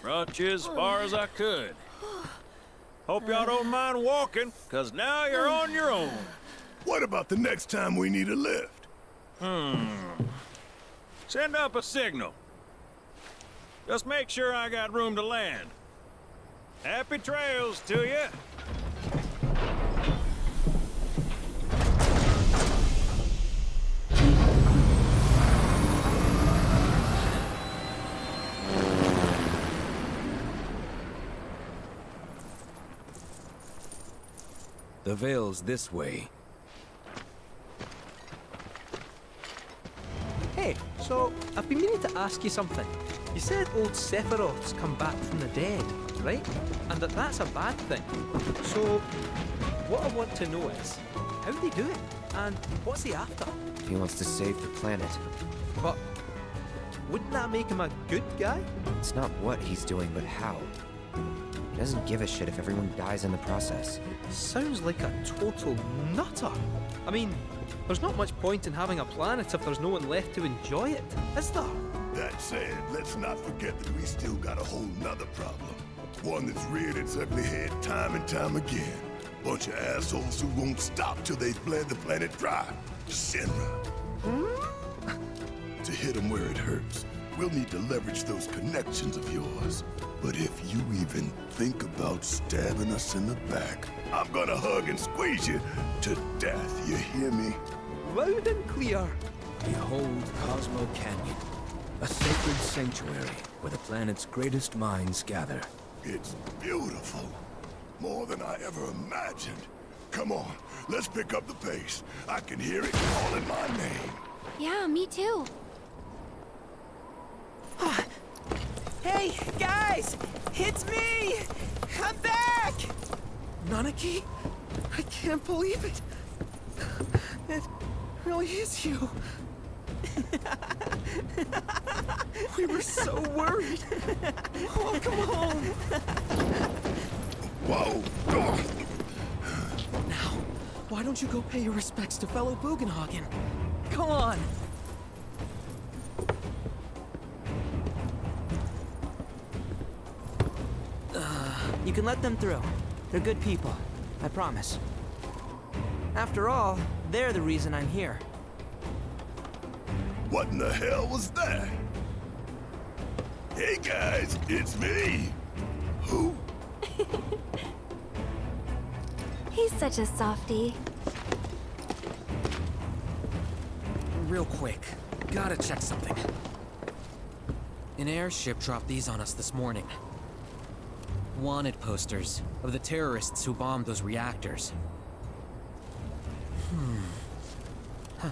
Brought you as far as I could. Hope y'all don't mind walking, 'cause now you're on your own. What about the next time we need a lift? Send up a signal. Just make sure I got room to land. Happy trails to you. The Vale's this way. Hey, so I've been meaning to ask you something. You said old Sephiroth's come back from the dead, right? And that's a bad thing. So, what I want to know is, how do they do it? And what's he after? He wants to save the planet. But, wouldn't that make him a good guy? It's not what he's doing, but how. He doesn't give a shit if everyone dies in the process. Sounds like a total nutter. I mean, there's not much point in having a planet if there's no one left to enjoy it, is there? That said, let's not forget that we still got a whole nother problem. One that's reared its ugly head time and time again. Bunch of assholes who won't stop till they've bled the planet dry. Shinra. To hit them where it hurts, we'll need to leverage those connections of yours. But if you even think about stabbing us in the back, I'm gonna hug and squeeze you to death, you hear me? Loud and clear. Behold Cosmo Canyon, a sacred sanctuary where the planet's greatest minds gather. It's beautiful. More than I ever imagined. Come on, let's pick up the pace. I can hear it calling my name. Yeah, me too. Hey, guys! It's me! I'm back! Nanaki? I can't believe it. It really is you. We were so worried. Welcome home. Whoa! Now, why don't you go pay your respects to fellow Bugenhagen? Come on. You can let them through. They're good people. I promise. After all, they're the reason I'm here. What in the hell was that? Hey guys, it's me. Who? He's such a softie. Real quick, gotta check something. An airship dropped these on us this morning. Wanted posters of the terrorists who bombed those reactors. Huh.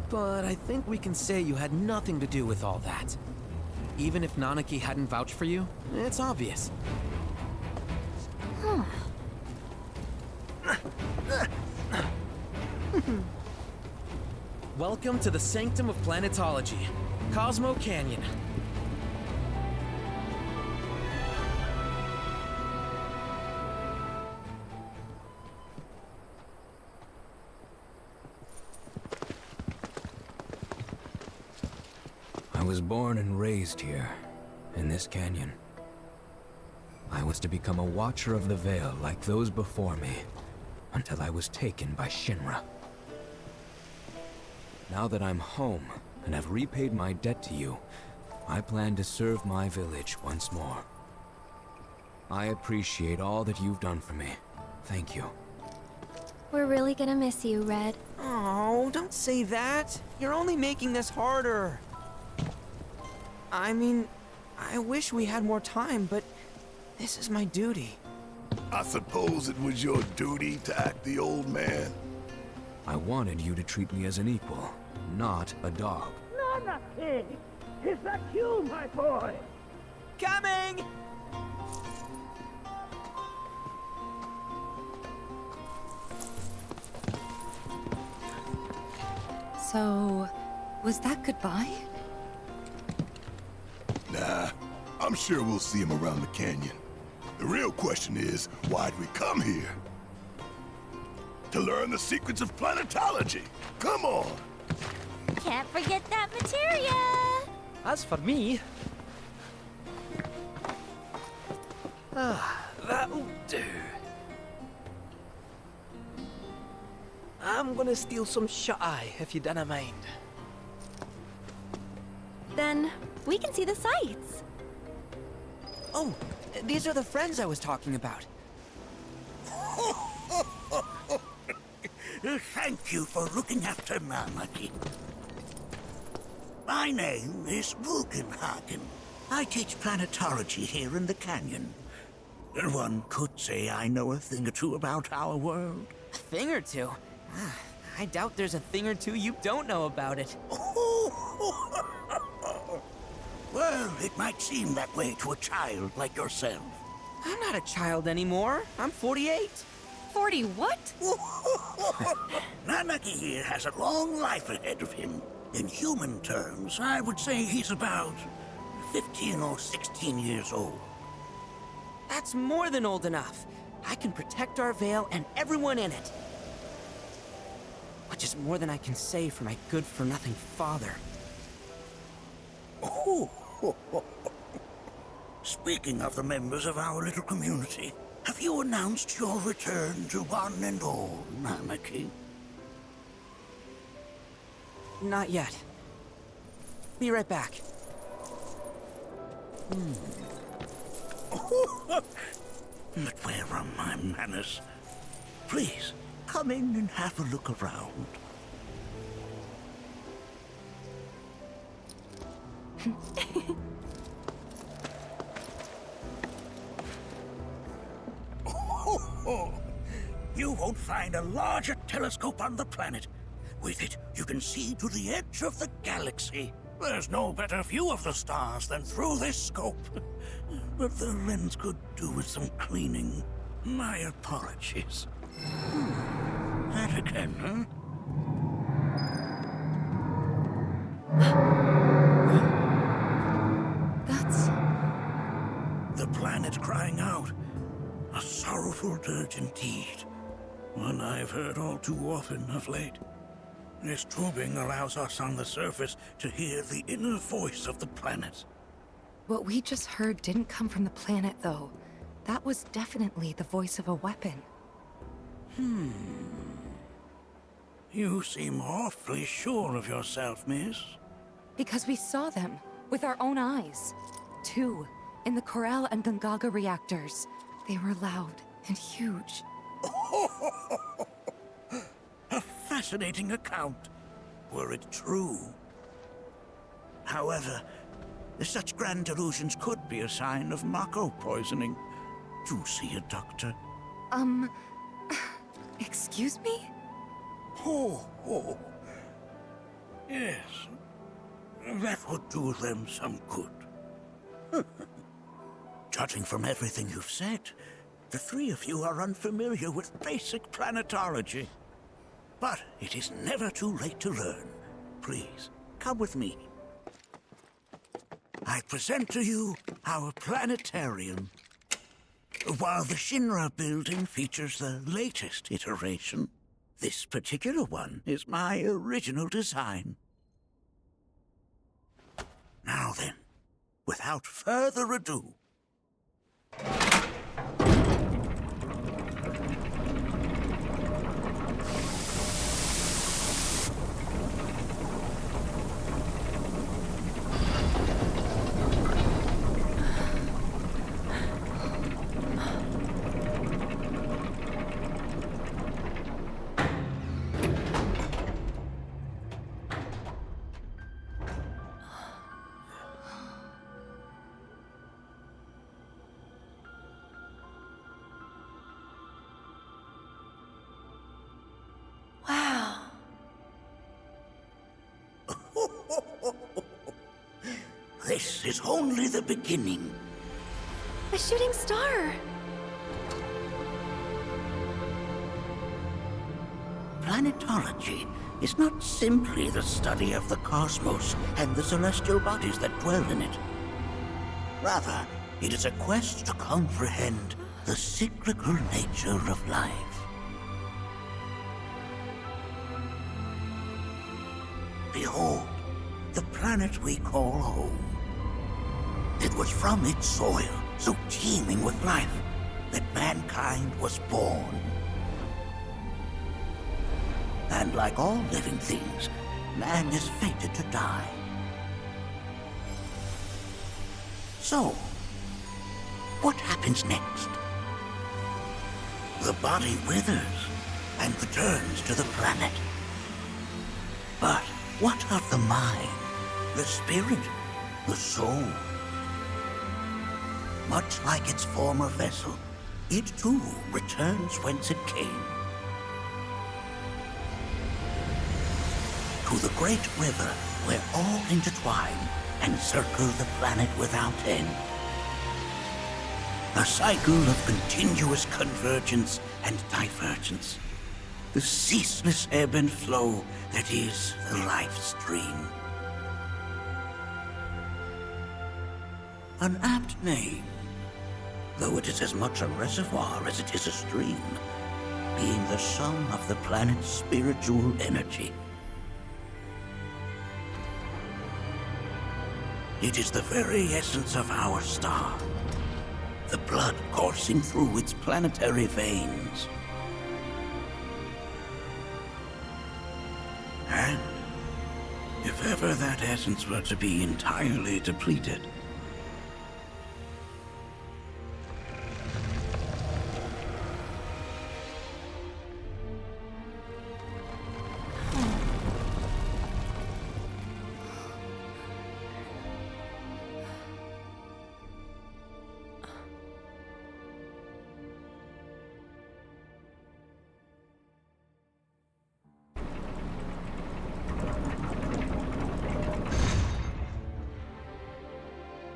But I think we can say you had nothing to do with all that. Even if Nanaki hadn't vouched for you, it's obvious. Welcome to the sanctum of planetology, Cosmo Canyon. I was born and raised here, in this canyon. I was to become a watcher of the Veil like those before me, until I was taken by Shinra. Now that I'm home, and have repaid my debt to you, I plan to serve my village once more. I appreciate all that you've done for me. Thank you. We're really gonna miss you, Red. Oh, don't say that. You're only making this harder. I mean, I wish we had more time, but this is my duty. I suppose it was your duty to act the old man. I wanted you to treat me as an equal, not a dog. Nanaki! Is that you, my boy? Coming! So, was that goodbye? Nah, I'm sure we'll see him around the canyon. The real question is, why'd we come here? To learn the secrets of planetology. Come on! Can't forget that materia! As for me, That'll do. I'm gonna steal some shut-eye, if you dinna mind. Then we can see the sights. Oh, these are the friends I was talking about. Thank you for looking after Marmaduke. My name is Rugenhagen. I teach planetology here in the canyon. One could say I know a thing or two about our world. A thing or two? I doubt there's a thing or two you don't know about it. Well, it might seem that way to a child like yourself. I'm not a child anymore. I'm 48. 40 what? Nanaki here has a long life ahead of him. In human terms, I would say he's about 15 or 16 years old. That's more than old enough. I can protect our Vale and everyone in it. Which is more than I can say for my good-for-nothing father. Speaking of the members of our little community, have you announced your return to one and all, Nanaki? Not yet. Be right back. But where are my manners? Please, come in and have a look around. You won't find a larger telescope on the planet. With it, you can see to the edge of the galaxy. There's no better view of the stars than through this scope. But the lens could do with some cleaning. My apologies. That again, huh? That's... The planet crying out. A sorrowful dirge indeed. One I've heard all too often of late. This tubing allows us on the surface to hear the inner voice of the planet. What we just heard didn't come from the planet, though. That was definitely the voice of a weapon. You seem awfully sure of yourself, miss. Because we saw them, with our own eyes. 2, in the Corel and Gungaga reactors. They were loud and huge. A fascinating account, were it true. However, such grand delusions could be a sign of Mako poisoning. Do see a doctor. Excuse me? Oh. Yes. That would do them some good. Judging from everything you've said, the three of you are unfamiliar with basic planetology. But it is never too late to learn. Please, come with me. I present to you our planetarium. While the Shinra building features the latest iteration, this particular one is my original design. Now then, without further ado, Wow. this is only the beginning. A shooting star. Planetology is not simply the study of the cosmos and the celestial bodies that dwell in it. Rather, it is a quest to comprehend the cyclical nature of life. Behold, the planet we call home. It was from its soil so teeming with life, that mankind was born. And like all living things, man is fated to die. So, what happens next? The body withers and returns to the planet. But what of the mind, the spirit, the soul? Much like its former vessel, it too returns whence it came. To the great river where all intertwine and circle the planet without end. A cycle of continuous convergence and divergence. The ceaseless ebb and flow that is the life stream. An apt name, though it is as much a reservoir as it is a stream, being the sum of the planet's spiritual energy. It is the very essence of our star, the blood coursing through its planetary veins. And if ever that essence were to be entirely depleted,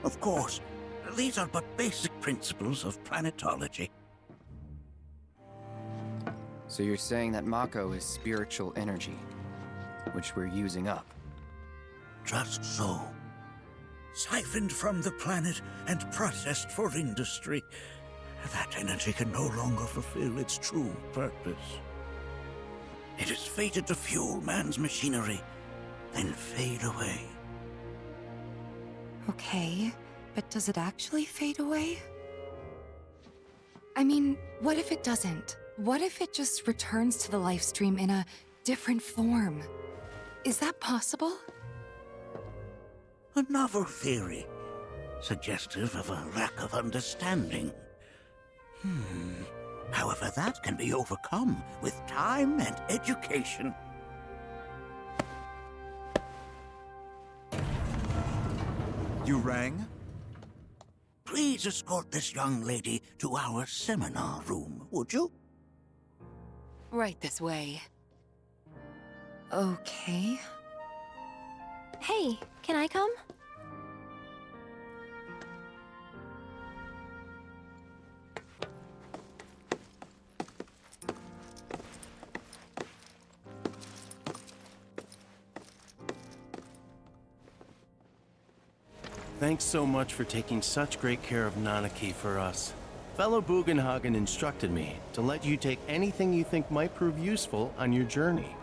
of course, these are but basic principles of planetology. So you're saying that Mako is spiritual energy, which we're using up? Just so. Siphoned from the planet and processed for industry, that energy can no longer fulfill its true purpose. It is fated to fuel man's machinery, then fade away. Okay, but does it actually fade away? I mean, what if it doesn't? What if it just returns to the life stream in a different form? Is that possible? A novel theory, suggestive of a lack of understanding. However, that can be overcome with time and education. You rang? Please escort this young lady to our seminar room, would you? Right this way. Okay. Hey, can I come? Thanks so much for taking such great care of Nanaki for us. Fellow Bugenhagen instructed me to let you take anything you think might prove useful on your journey.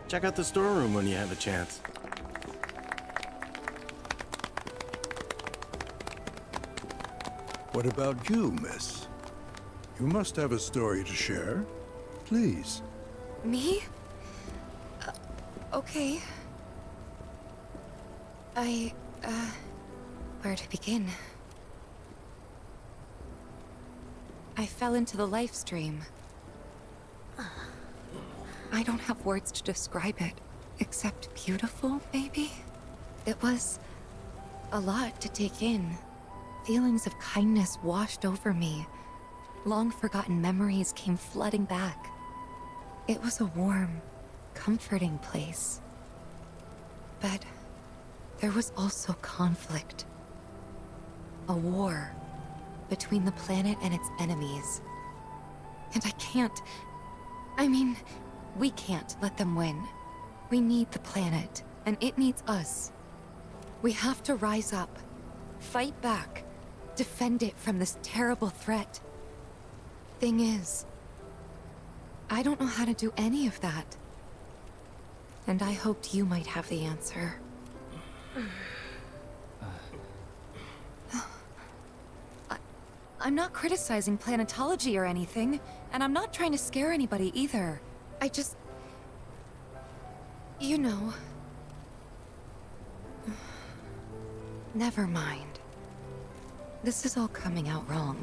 Check out the storeroom when you have a chance. What about you, miss? You must have a story to share. Please. Me? Okay. Where to begin? I fell into the life stream. I don't have words to describe it, except beautiful, maybe? It was a lot to take in. Feelings of kindness washed over me. Long-forgotten memories came flooding back. It was a warm, comforting place. But there was also conflict. A war between the planet and its enemies. And we can't let them win. We need the planet, and it needs us. We have to rise up, fight back, defend it from this terrible threat. Thing is, I don't know how to do any of that. And I hoped you might have the answer. I'm not criticizing planetology or anything, and I'm not trying to scare anybody either. I just... You know... Never mind. This is all coming out wrong.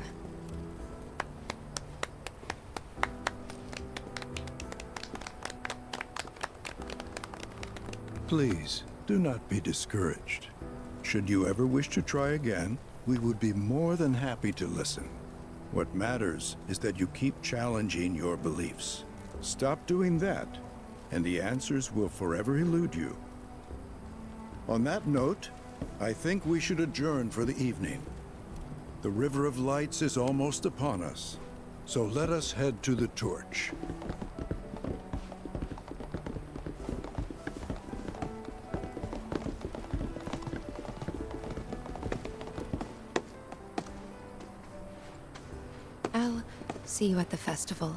Please, do not be discouraged. Should you ever wish to try again, we would be more than happy to listen. What matters is that you keep challenging your beliefs. Stop doing that, and the answers will forever elude you. On that note, I think we should adjourn for the evening. The River of Lights is almost upon us, so let us head to the torch. I'll see you at the festival.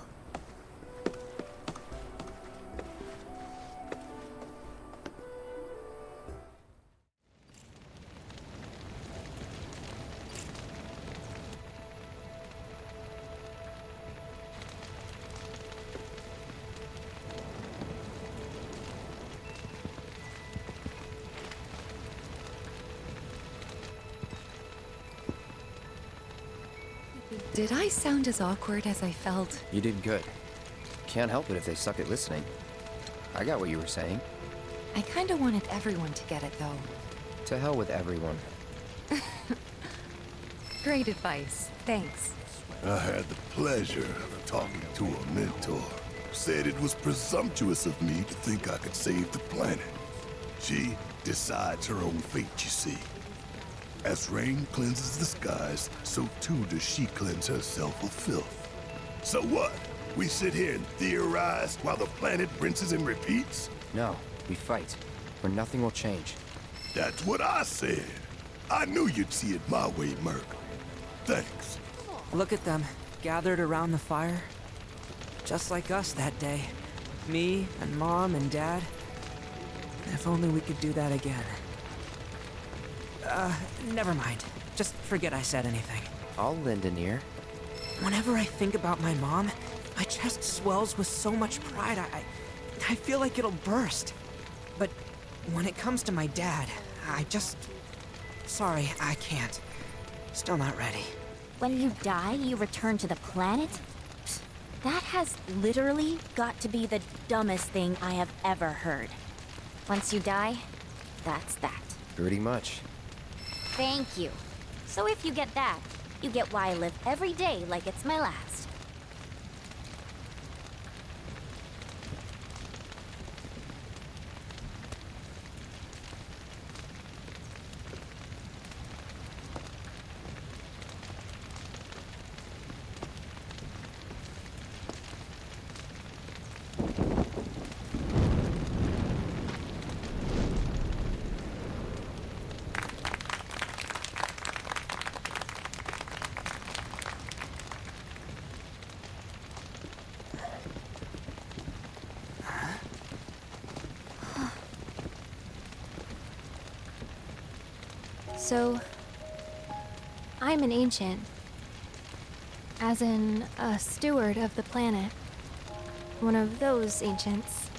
Did I sound as awkward as I felt? You did good. Can't help it if they suck at listening. I got what you were saying. I kinda wanted everyone to get it, though. To hell with everyone. Great advice. Thanks. I had the pleasure of talking to a mentor. Said it was presumptuous of me to think I could save the planet. She decides her own fate, you see. As rain cleanses the skies, so too does she cleanse herself of filth. So what? We sit here and theorize while the planet rinses and repeats? No, we fight, or nothing will change. That's what I said. I knew you'd see it my way, Merc. Thanks. Look at them, gathered around the fire. Just like us that day. Me and Mom and Dad. If only we could do that again. Never mind. Just forget I said anything. I'll lend an ear. Whenever I think about my mom, my chest swells with so much pride, I feel like it'll burst. But when it comes to my dad, I just... Sorry, I can't. Still not ready. When you die, you return to the planet? Psst, that has literally got to be the dumbest thing I have ever heard. Once you die, that's that. Pretty much. Thank you. So if you get that, you get why I live every day like it's my last. So, I'm an ancient. As in, a steward of the planet. One of those ancients.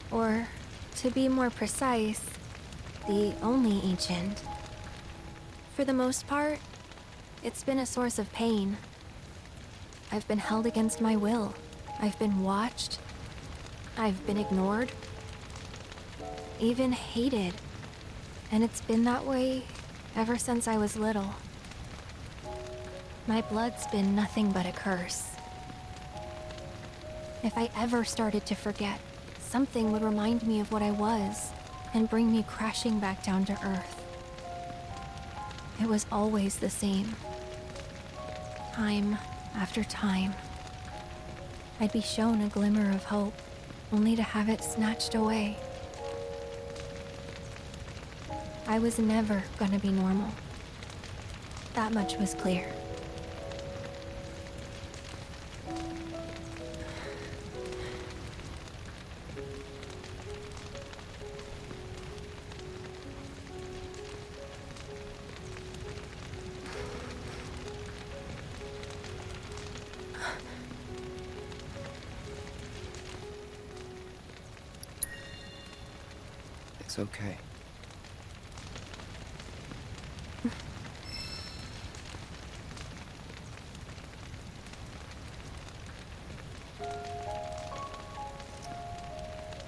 Or, to be more precise, the only ancient. For the most part, it's been a source of pain. I've been held against my will. I've been watched. I've been ignored. Even hated. And it's been that way ever since I was little. My blood's been nothing but a curse. If I ever started to forget, something would remind me of what I was and bring me crashing back down to Earth. It was always the same. Time after time. I'd be shown a glimmer of hope, only to have it snatched away. I was never gonna be normal. That much was clear. It's okay.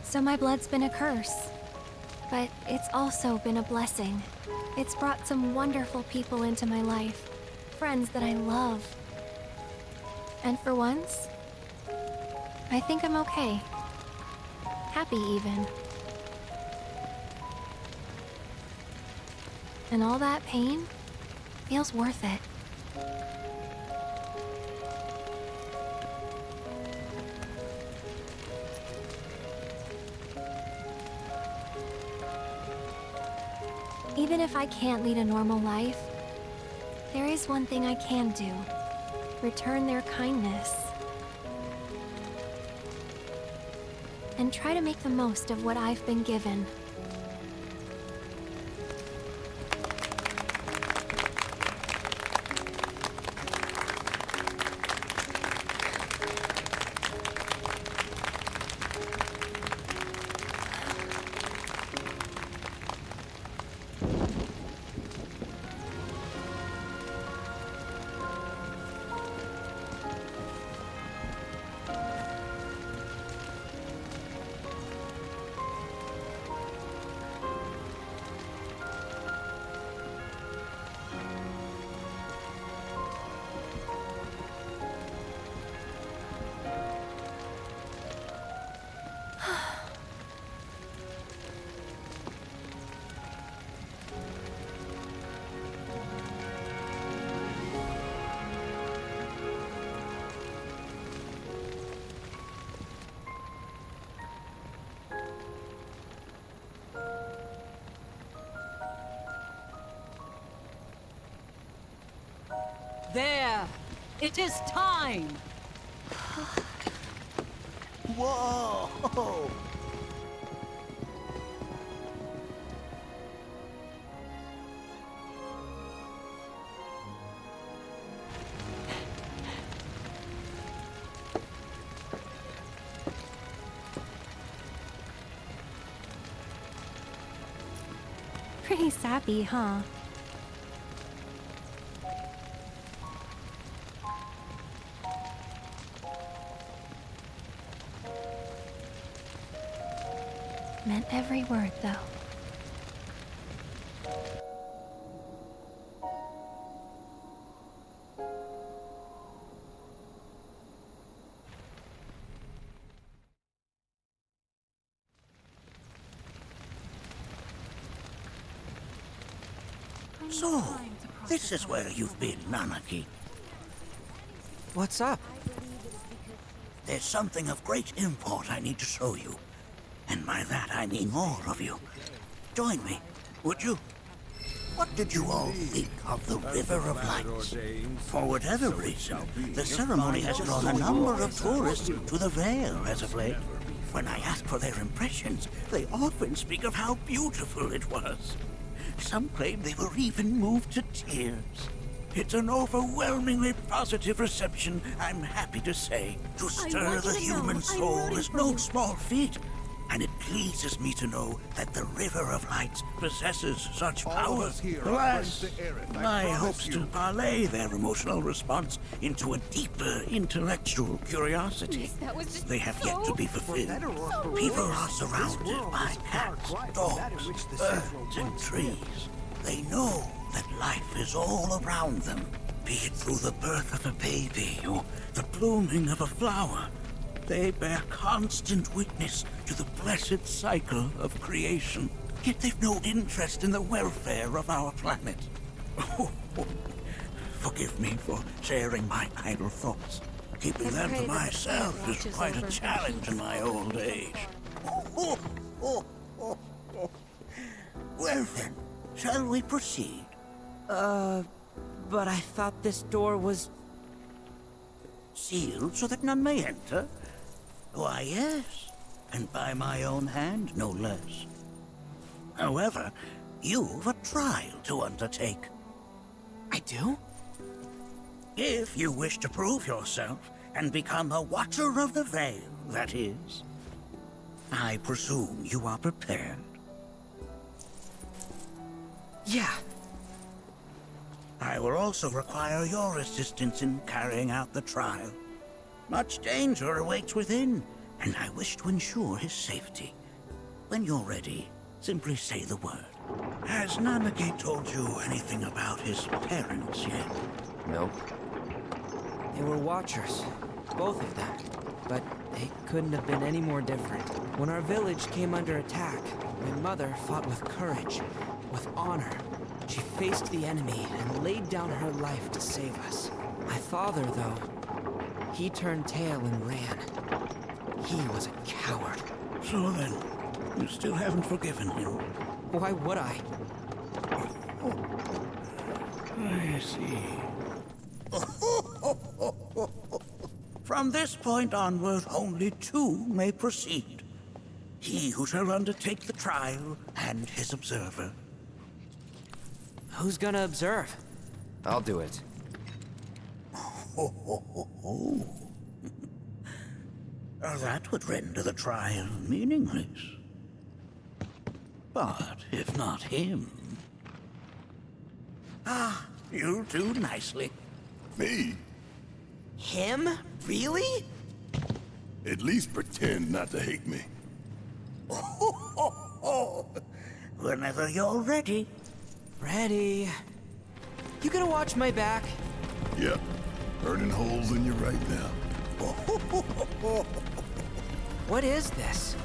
So my blood's been a curse. But it's also been a blessing. It's brought some wonderful people into my life. Friends that I love. And for once, I think I'm okay. Happy even. And all that pain feels worth it. Even if I can't lead a normal life, there is one thing I can do. Return their kindness. And try to make the most of what I've been given. There! It is time! Whoa! Pretty sappy, huh? Meant every word, though. So, this is where you've been, Nanaki. What's up? There's something of great import I need to show you. And by that I mean more of you. Join me, would you? What did you all think of the River of Lights? For whatever reason, the ceremony has drawn a number of tourists to the Vale as of late. When I ask for their impressions, they often speak of how beautiful it was. Some claim they were even moved to tears. It's an overwhelmingly positive reception, I'm happy to say. To stir the human soul is no small feat. And it pleases me to know that the River of Lights possesses such power. Alas, my hopes to parlay their emotional response into a deeper intellectual curiosity. They have yet to be fulfilled. People are surrounded by cats, dogs, birds, and trees. They know that life is all around them, be it through the birth of a baby or the blooming of a flower. They bear constant witness to the blessed cycle of creation. Yet they've no interest in the welfare of our planet. Forgive me for sharing my idle thoughts. Keeping them to myself is quite a challenge in my old age. Well then, shall we proceed? But I thought this door was... sealed so that none may enter? Why, yes, and by my own hand, no less. However, you've a trial to undertake. I do? If you wish to prove yourself and become a Watcher of the Vale, that is. I presume you are prepared. Yeah. I will also require your assistance in carrying out the trial. Much danger awaits within, and I wish to ensure his safety. When you're ready, simply say the word. Has Nanaki told you anything about his parents yet? Nope. They were watchers, both of them. But they couldn't have been any more different. When our village came under attack, my mother fought with courage, with honor. She faced the enemy and laid down her life to save us. My father, though, he turned tail and ran. He was a coward. So then, you still haven't forgiven him? Why would I? I see. From this point onward, only two may proceed. He who shall undertake the trial, and his observer. Who's gonna observe? I'll do it. That would render the trial meaningless. But if not him... Ah, you'll do nicely. Me? Him? Really? At least pretend not to hate me. Whenever you're ready. Ready. You gonna watch my back? Yep. Burning holes in you right now. What is this?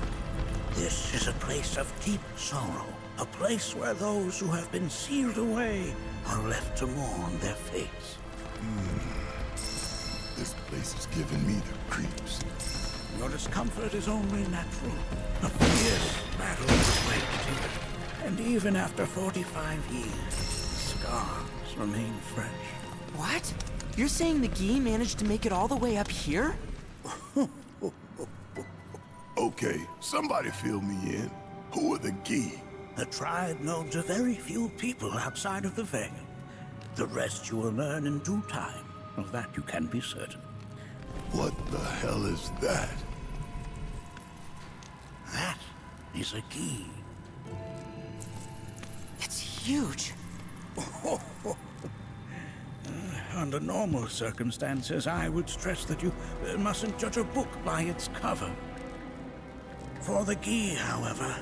This is a place of deep sorrow. A place where those who have been sealed away are left to mourn their fates. This place is giving me the creeps. Your discomfort is only natural. A fierce battle is waged here. And even after 45 years, scars remain fresh. What? You're saying the Gi managed to make it all the way up here? Okay, somebody fill me in. Who are the Gi? A tribe known to very few people outside of the Veil. The rest you will learn in due time. Of that you can be certain. What the hell is that? That is a Gi. It's huge. Under normal circumstances, I would stress that you mustn't judge a book by its cover. For the Gi, however,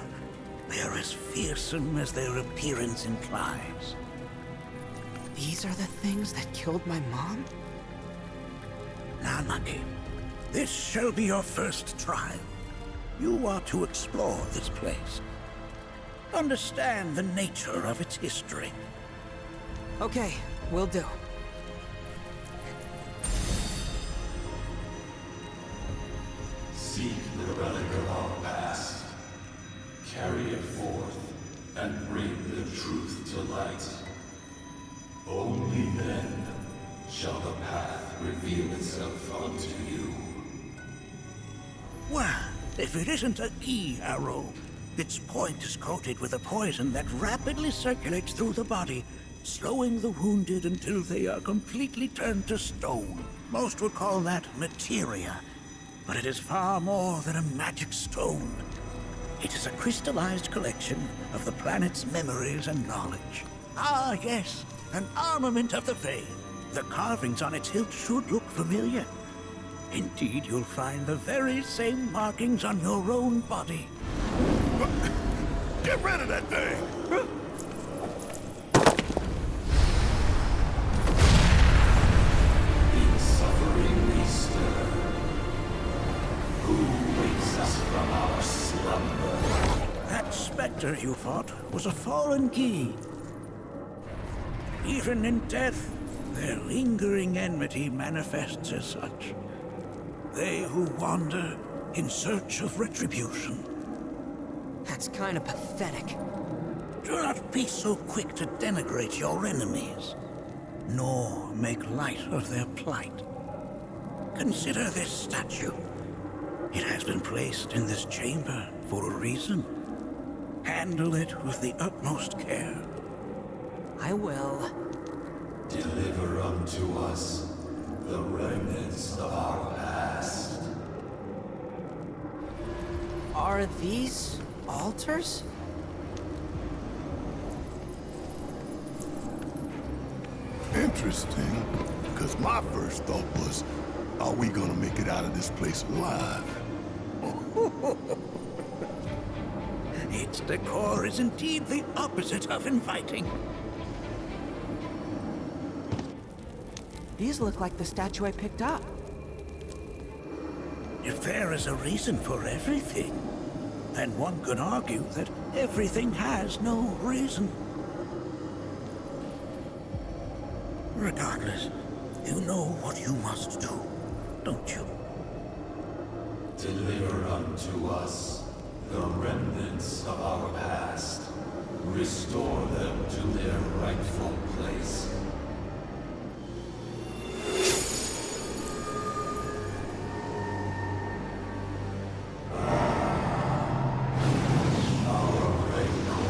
they are as fearsome as their appearance implies. These are the things that killed my mom? Nanaki, this shall be your first trial. You are to explore this place. Understand the nature of its history. Okay, will do. Seek the relic of our past. Carry it forth, and bring the truth to light. Only then shall the path reveal itself unto you. Well, if it isn't a Gi arrow, its point is coated with a poison that rapidly circulates through the body, slowing the wounded until they are completely turned to stone. Most would call that materia, but it is far more than a magic stone. It is a crystallized collection of the planet's memories and knowledge. Ah, yes, an armament of the Veil. The carvings on its hilt should look familiar. Indeed, you'll find the very same markings on your own body. Get rid of that thing! In suffering we stir. Who wakes us from our slumber? That specter you fought was a fallen Gi. Even in death, their lingering enmity manifests as such. They who wander in search of retribution. That's kind of pathetic. Do not be so quick to denigrate your enemies, nor make light of their plight. Consider this statue. It has been placed in this chamber for a reason. Handle it with the utmost care. I will. Deliver unto us the remnants of our past. Are these altars? Interesting. Because my first thought was, are we gonna make it out of this place alive? Its decor is indeed the opposite of inviting. These look like the statue I picked up. If there is a reason for everything, then one could argue that everything has no reason. Regardless, you know what you must do, don't you? Deliver unto us the remnants of our past. Restore them to their rightful place. Our rancor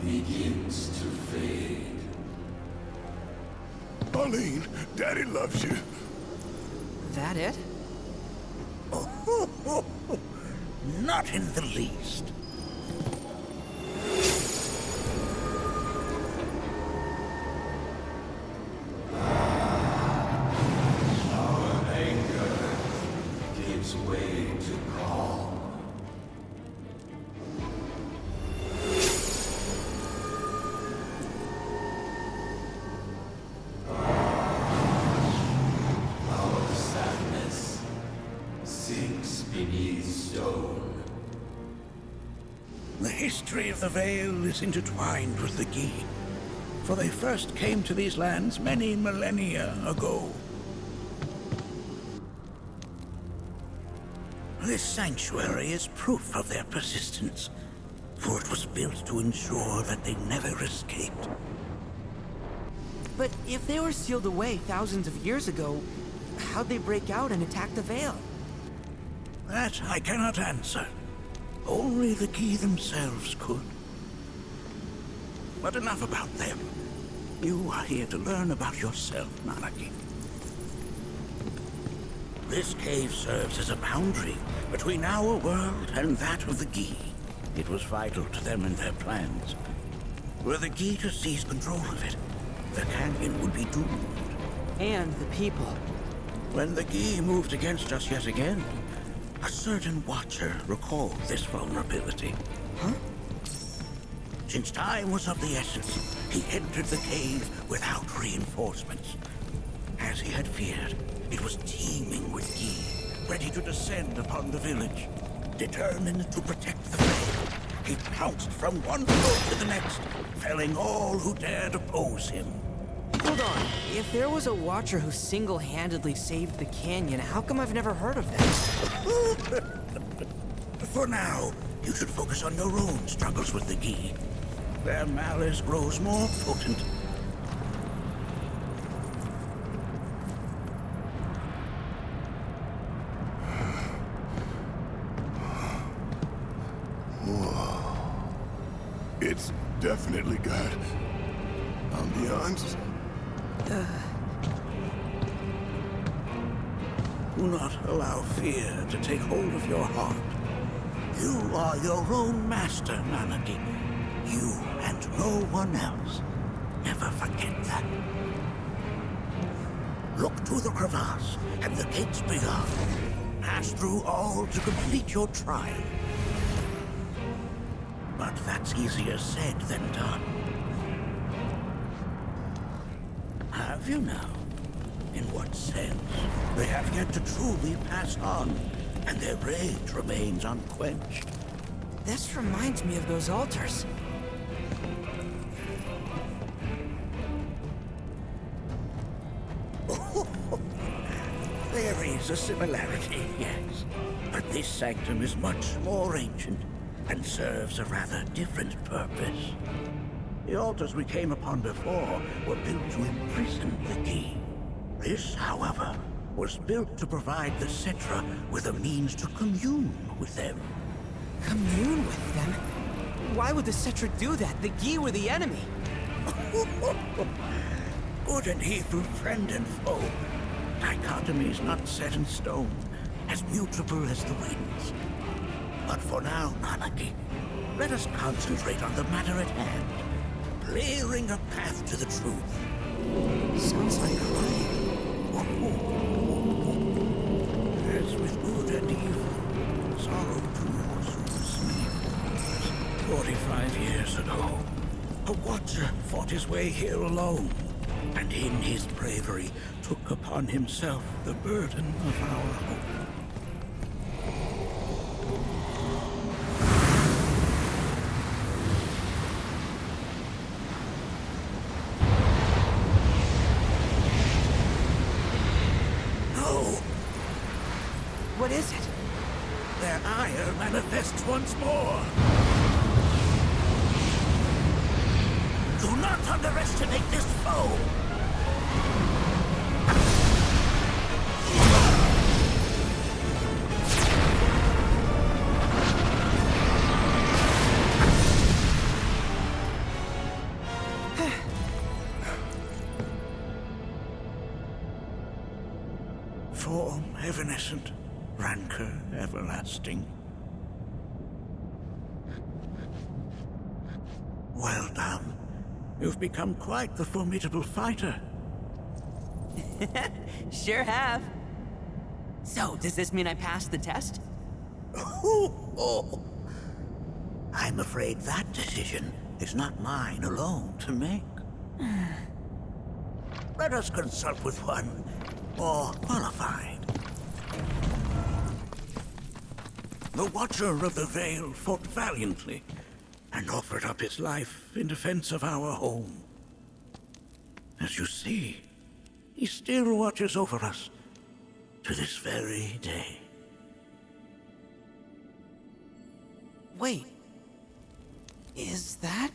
begins to fade. Arlene, Daddy loves you. That it? Not in the least. Our anger gives way to calm. Our sadness sinks beneath stone. The history of the Vale is intertwined with the Gi, for they first came to these lands many millennia ago. This sanctuary is proof of their persistence, for it was built to ensure that they never escaped. But if they were sealed away thousands of years ago, how'd they break out and attack the Vale? That I cannot answer. Only the Gi themselves could. But enough about them. You are here to learn about yourself, Nanaki. This cave serves as a boundary between our world and that of the Gi. It was vital to them and their plans. Were the Gi to seize control of it, the canyon would be doomed. And the people. When the Gi moved against us yet again, a certain watcher recalled this vulnerability. Huh? Since time was of the essence, he entered the cave without reinforcements. As he had feared, it was teeming with Gi, ready to descend upon the village. Determined to protect the Vale, he pounced from one blow to the next, felling all who dared oppose him. Hold on. If there was a watcher who single-handedly saved the canyon, how come I've never heard of them? For now, you should focus on your own struggles with the Gi. Their malice grows more potent. Whoa. It's definitely got ambiance. Do not allow fear to take hold of your heart. You are your own master, Nanaki. You and no one else. Never forget that. Look to the crevasse and the gates beyond. Pass through all to complete your trial. But that's easier said than done. Have you now? In what sense? They have yet to truly pass on, and their rage remains unquenched. This reminds me of those altars. There is a similarity, yes. But this sanctum is much more ancient, and serves a rather different purpose. The altars we came upon before were built to imprison the Gi. This, however, was built to provide the Cetra with a means to commune with them. Commune with them? Why would the Cetra do that? The Gi were the enemy. Good and evil, friend and foe. Dichotomy's not set in stone, as mutable as the winds. But for now, Nanaki, let us concentrate on the matter at hand. Clearing a path to the truth. Sounds like crying. As with good and evil, sorrow too assumes many forms. 45 years ago, a Watcher fought his way here alone, and in his bravery took upon himself the burden of our hope. What is it? Their ire manifests once more. Do not underestimate this foe. Form evanescent. Rancor everlasting. Well done. You've become quite the formidable fighter. Sure have. So, does this mean I passed the test? I'm afraid that decision is not mine alone to make. Let us consult with one more qualified. The Watcher of the Veil fought valiantly and offered up his life in defense of our home. As you see, he still watches over us to this very day. Wait. Is that...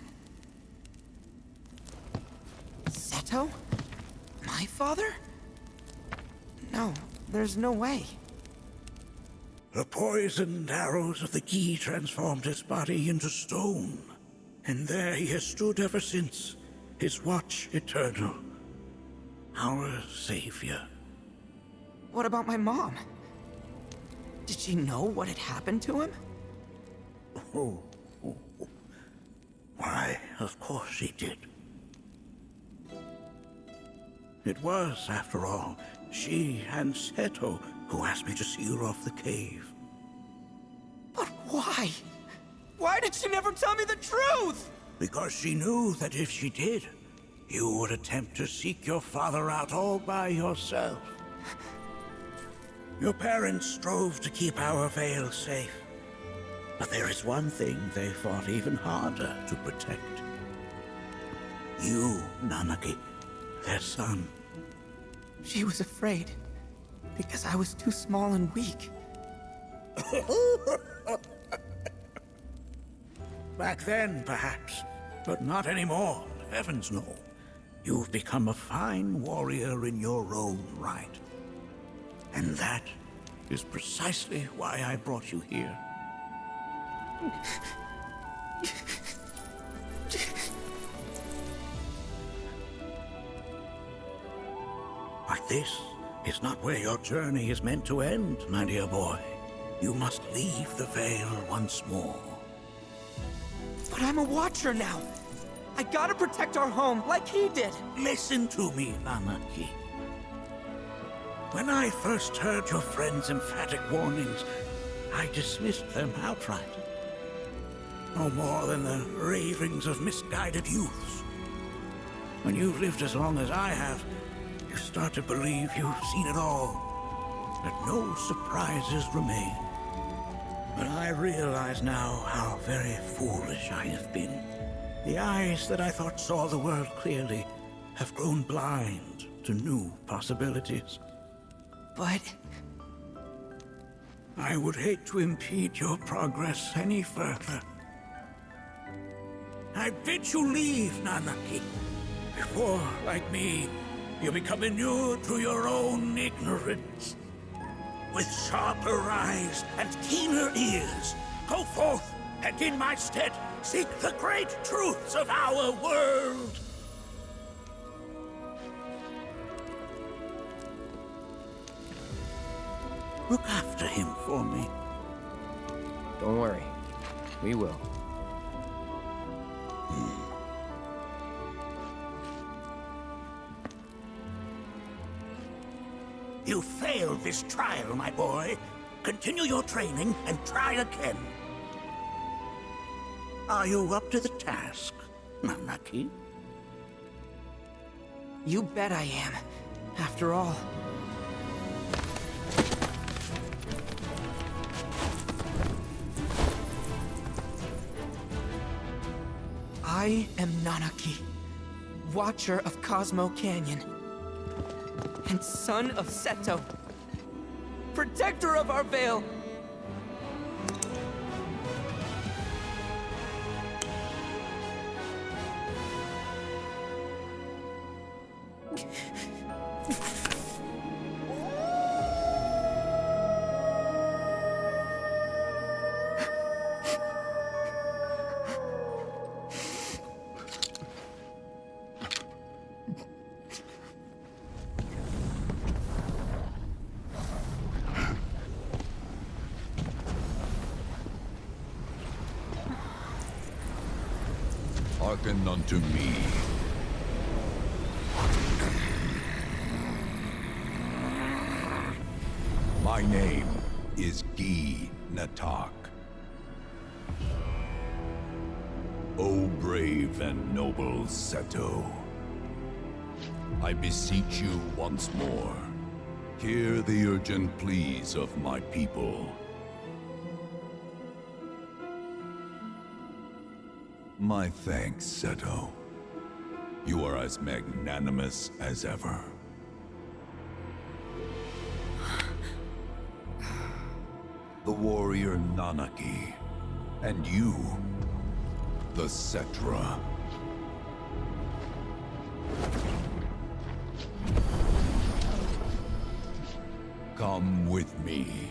Seto? My father? No, there's no way. The poisoned arrows of the key transformed his body into stone, and there he has stood ever since, his watch eternal, our savior. What about my mom? Did she know what had happened to him? Why, of course she did. It was, after all, she and Seto who asked me to seal off the cave. But why? Why did she never tell me the truth? Because she knew that if she did, you would attempt to seek your father out all by yourself. Your parents strove to keep our Veil safe. But there is one thing they fought even harder to protect. You, Nanaki, their son. She was afraid. Because I was too small and weak. Back then, perhaps. But not anymore. Heavens no. You've become a fine warrior in your own right. And that is precisely why I brought you here. But this is not where your journey is meant to end, my dear boy. You must leave the Veil once more. But I'm a Watcher now. I gotta protect our home, like he did. Listen to me, Nanaki. When I first heard your friend's emphatic warnings, I dismissed them outright. No more than the ravings of misguided youths. When you've lived as long as I have, you start to believe you've seen it all, that no surprises remain. But I realize now how very foolish I have been. The eyes that I thought saw the world clearly have grown blind to new possibilities. But... I would hate to impede your progress any further. I bid you leave, Nanaki, before, like me, you become inured to your own ignorance. With sharper eyes and keener ears, go forth and in my stead seek the great truths of our world. Look after him for me. Don't worry. We will. You failed this trial, my boy. Continue your training and try again. Are you up to the task, Nanaki? You bet I am. After all. I am Nanaki, Watcher of Cosmo Canyon, and son of Seto, Protector of our Vale. Hearken unto me. My name is Gi Natak. O brave and noble Seto, I beseech you once more, hear the urgent pleas of my people. My thanks, Seto. You are as magnanimous as ever. The warrior Nanaki, and you, the Cetra. Come with me.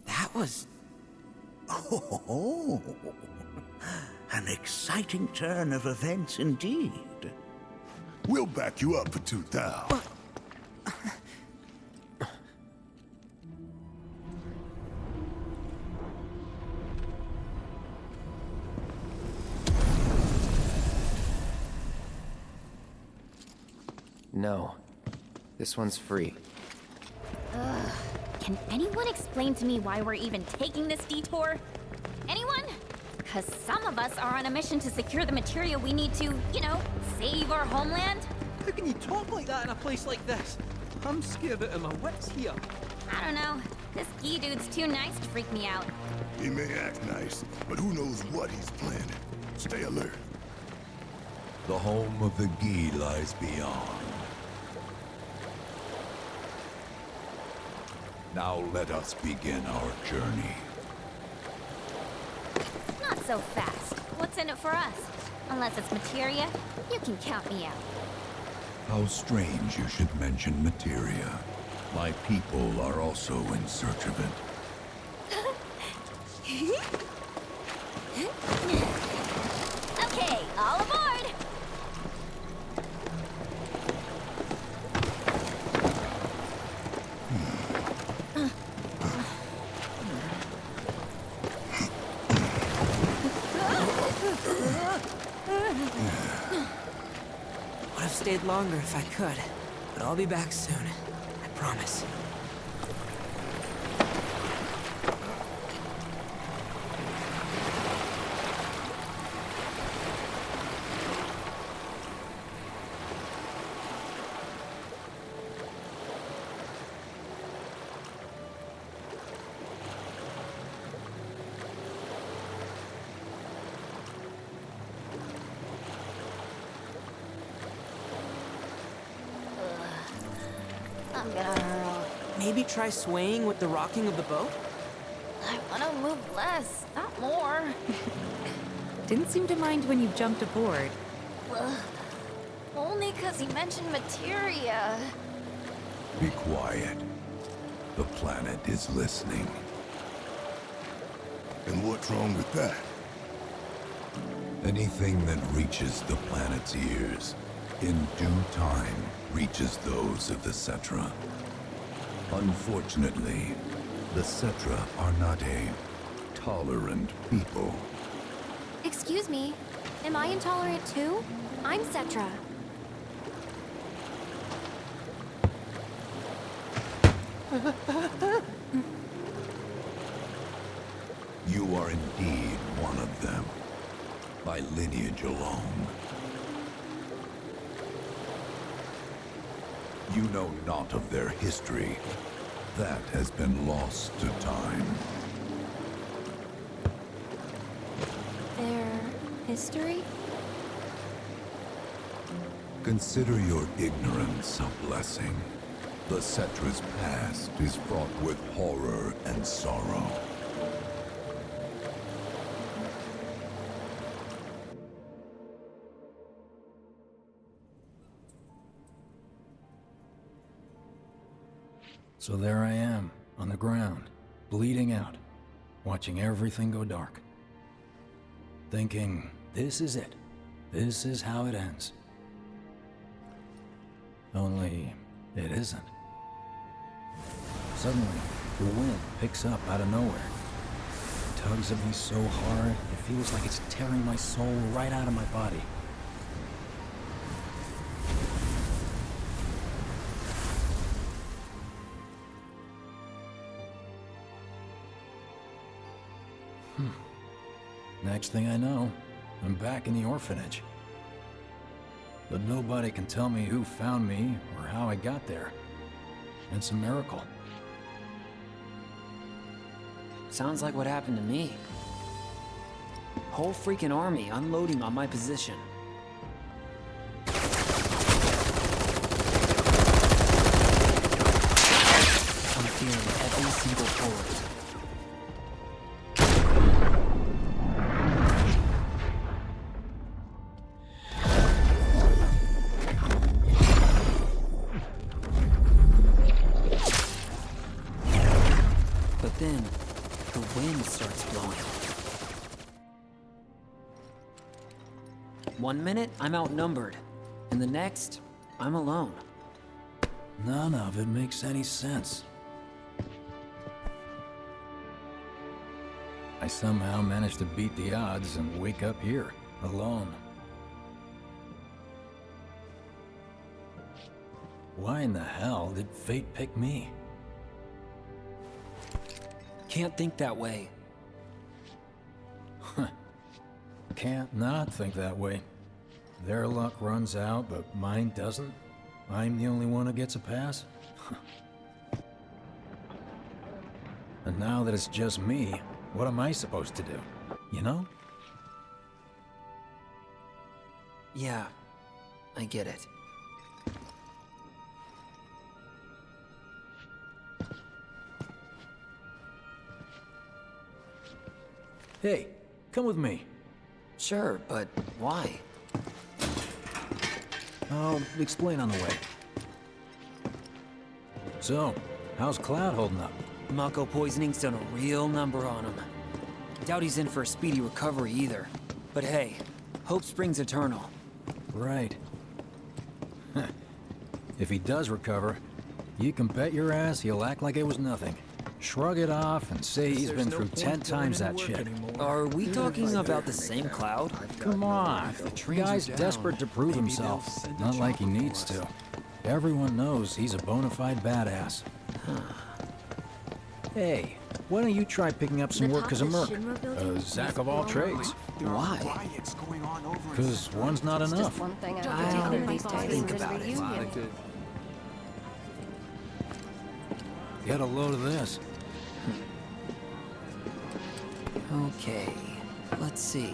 That was... Oh, an exciting turn of events indeed. We'll back you up for 2,000. No. This one's free. Ugh. Can anyone explain to me why we're even taking this detour? Anyone? Because some of us are on a mission to secure the material we need to, you know, save our homeland. How can you talk like that in a place like this? I'm scared out of my wits here. I don't know. This Gi dude's too nice to freak me out. He may act nice, but who knows what he's planning. Stay alert. The home of the Gi lies beyond. Now let us begin our journey. Not so fast. What's in it for us? Unless it's materia, you can count me out. How strange you should mention materia. My people are also in search of it. Okay, all aboard! Would have stayed longer if I could, but I'll be back soon. I promise. I'm gonna hurl. Maybe try swaying with the rocking of the boat? I wanna move less, not more. Didn't seem to mind when you jumped aboard. Only 'cause he mentioned materia. Be quiet. The planet is listening. And what's wrong with that? Anything that reaches the planet's ears, in due time, reaches those of the Cetra. Unfortunately, the Cetra are not a intolerant people. Excuse me, am I intolerant too? I'm Cetra. You are indeed one of them, by lineage alone. You know not of their history. That has been lost to time. Their history? Consider your ignorance a blessing. The Cetra's past is fraught with horror and sorrow. So there I am, on the ground, bleeding out, watching everything go dark. Thinking, this is it. This is how it ends. Only, it isn't. Suddenly, the wind picks up out of nowhere. It tugs at me so hard, it feels like it's tearing my soul right out of my body. Next thing I know, I'm back in the orphanage. But nobody can tell me who found me or how I got there. It's a miracle. Sounds like what happened to me. Whole freaking army unloading on my position. I'm feeling every single bullet. Then, the wind starts blowing. 1 minute, I'm outnumbered. And the next, I'm alone. None of it makes any sense. I somehow managed to beat the odds and wake up here, alone. Why in the hell did fate pick me? Can't think that way. Can't not think that way. Their luck runs out, but mine doesn't. I'm the only one who gets a pass. And now that it's just me, what am I supposed to do? You know? Yeah, I get it. Hey, come with me. Sure, but why? I'll explain on the way. So, how's Cloud holding up? Mako poisoning's done a real number on him. Doubt he's in for a speedy recovery either. But hey, hope springs eternal. Right. If he does recover, you can bet your ass he'll act like it was nothing. Shrug it off and say he's been through 10 times that shit. Are we talking about the same Cloud? Come on, the guy's desperate to prove himself. Not like he needs to. Everyone knows he's a bona fide badass. Hey, why don't you try picking up some work as a merc? A Zack of all trades. Why? Because one's not enough. I'll think about it. Get a load of this. Okay, let's see.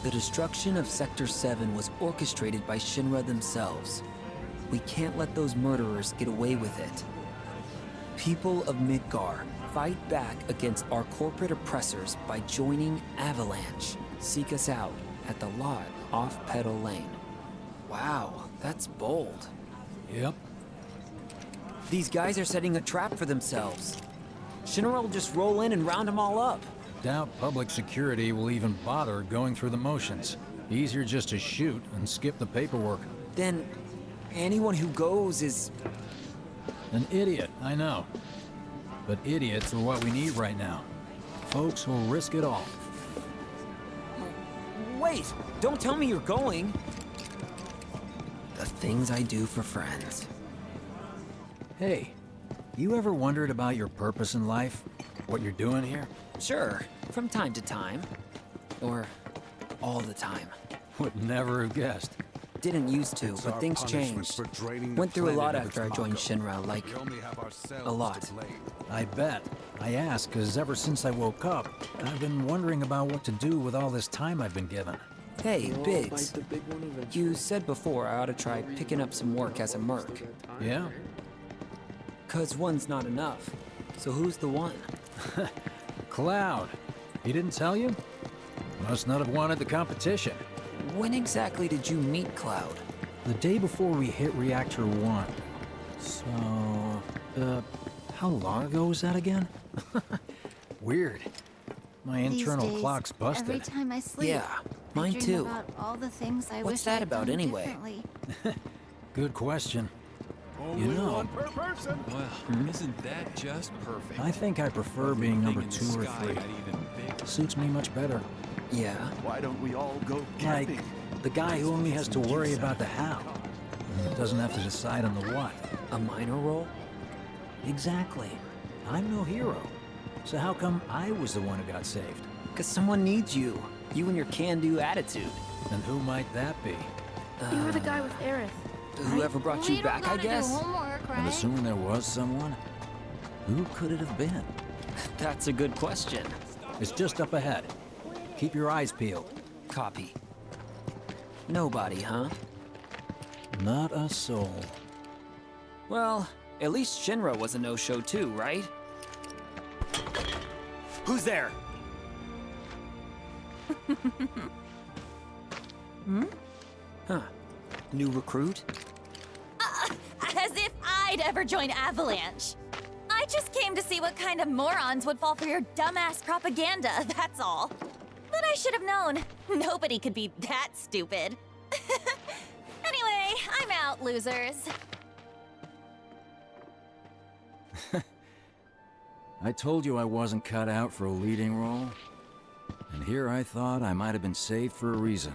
The destruction of Sector 7 was orchestrated by Shinra themselves. We can't let those murderers get away with it. People of Midgar, fight back against our corporate oppressors by joining Avalanche. Seek us out at the lot off Petal Lane. Wow, that's bold. Yep. These guys are setting a trap for themselves. Shinra will just roll in and round them all up. Doubt public security will even bother going through the motions. Easier just to shoot and skip the paperwork. Then, anyone who goes is... An idiot, I know. But idiots are what we need right now. Folks who'll risk it all. Wait! Don't tell me you're going! The things I do for friends. Hey, you ever wondered about your purpose in life? What you're doing here? Sure, from time to time. Or all the time. Would never have guessed. Didn't used to, It's but our things punishment changed. for draining the Went through a lot planet of after I its joined Mako. Shinra, like, We only have ourselves a lot. to blame. I bet. I ask because ever since I woke up, I've been wondering about what to do with all this time I've been given. Hey, Biggs. You said before I ought to try picking up some work as a merc. Yeah? 'Cause one's not enough. So who's the one? Cloud. He didn't tell you? Must not have wanted the competition. When exactly did you meet Cloud? The day before we hit Reactor 1. So, how long ago was that again? Weird. My internal These clock's days, busted. Every time I sleep, Yeah, mine I dream too. about all the things I What's wish that I'd about done anyway? differently. Good question. Only You know, one per person. Well, isn't that just perfect? I think I prefer being number Thing in the 2 or sky 3. got even bigger. Suits me much better. Yeah. Why don't we all go Like, camping? the guy who only has to worry about the how. And doesn't have to decide on the what. A minor role? Exactly. I'm no hero. So how come I was the one who got saved? 'Cause someone needs you. You and your can-do attitude. And who might that be? You were the guy with Aerith. Whoever brought you back, I guess? And assuming there was someone, who could it have been? That's a good question. It's just up ahead. Keep your eyes peeled. Copy. Nobody, huh? Not a soul. Well, at least Shinra was a no-show too, right? Who's there? Huh. New recruit? As if I'd ever join Avalanche. I just came to see what kind of morons would fall for your dumbass propaganda, that's all. But I should have known. Nobody could be that stupid. Anyway, I'm out, losers. I told you I wasn't cut out for a leading role. And here I thought I might have been saved for a reason.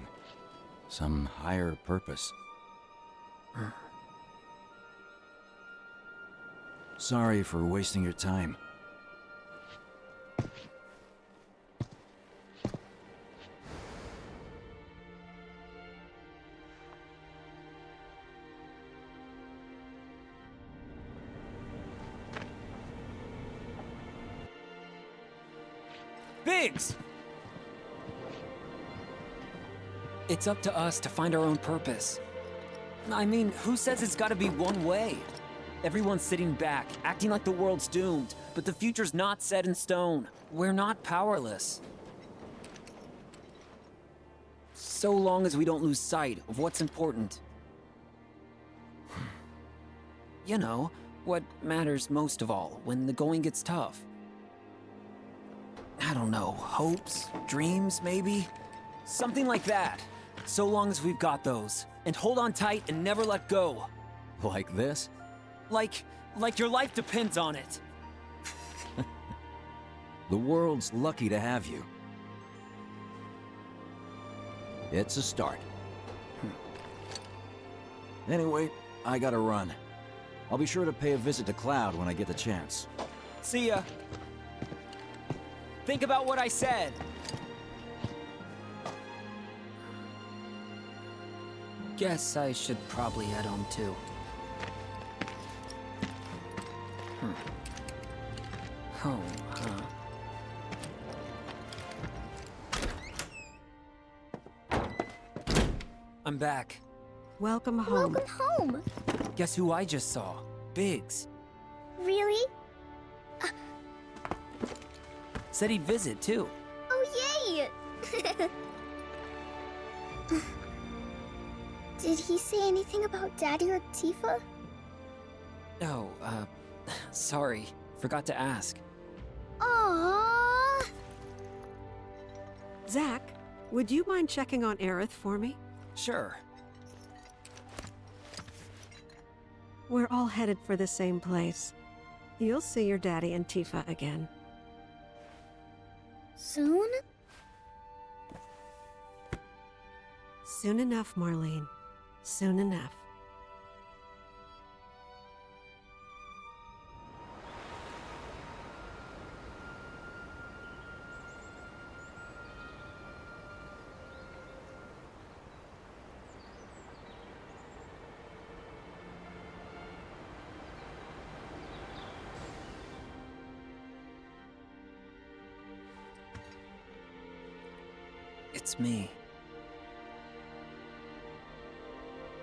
Some higher purpose. Sorry for wasting your time. Biggs! It's up to us to find our own purpose. I mean, who says it's gotta be one way? Everyone's sitting back, acting like the world's doomed, but the future's not set in stone. We're not powerless. So long as we don't lose sight of what's important. You know, what matters most of all when the going gets tough. I don't know, hopes, dreams, maybe? Something like that. So long as we've got those. And hold on tight and never let go. Like this? Like your life depends on it. The world's lucky to have you. It's a start. Anyway, I gotta run. I'll be sure to pay a visit to Cloud when I get the chance. See ya. Think about what I said. Guess I should probably head home too. Home, huh? I'm back. Welcome home. Welcome home. Guess who I just saw? Biggs. Really? Said he'd visit too. Oh, yay! Did he say anything about Daddy or Tifa? Oh, sorry. Forgot to ask. Aww. Zack, would you mind checking on Aerith for me? Sure. We're all headed for the same place. You'll see your daddy and Tifa again. Soon? Soon enough, Marlene. Soon enough. It's me.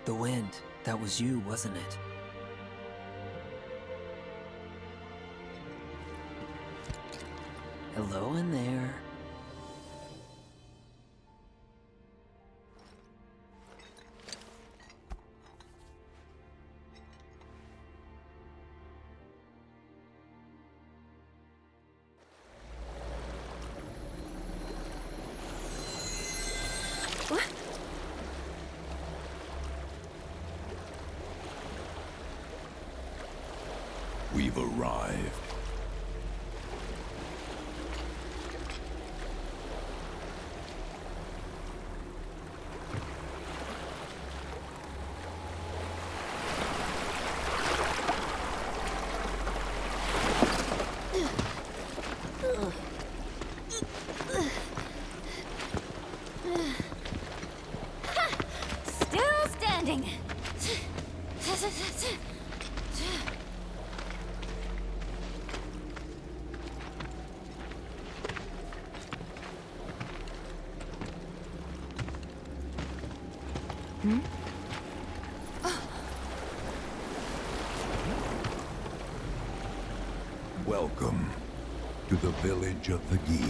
The wind, that was you, wasn't it? Hello in there. We've arrived. Still standing. Welcome to the village of the Gi.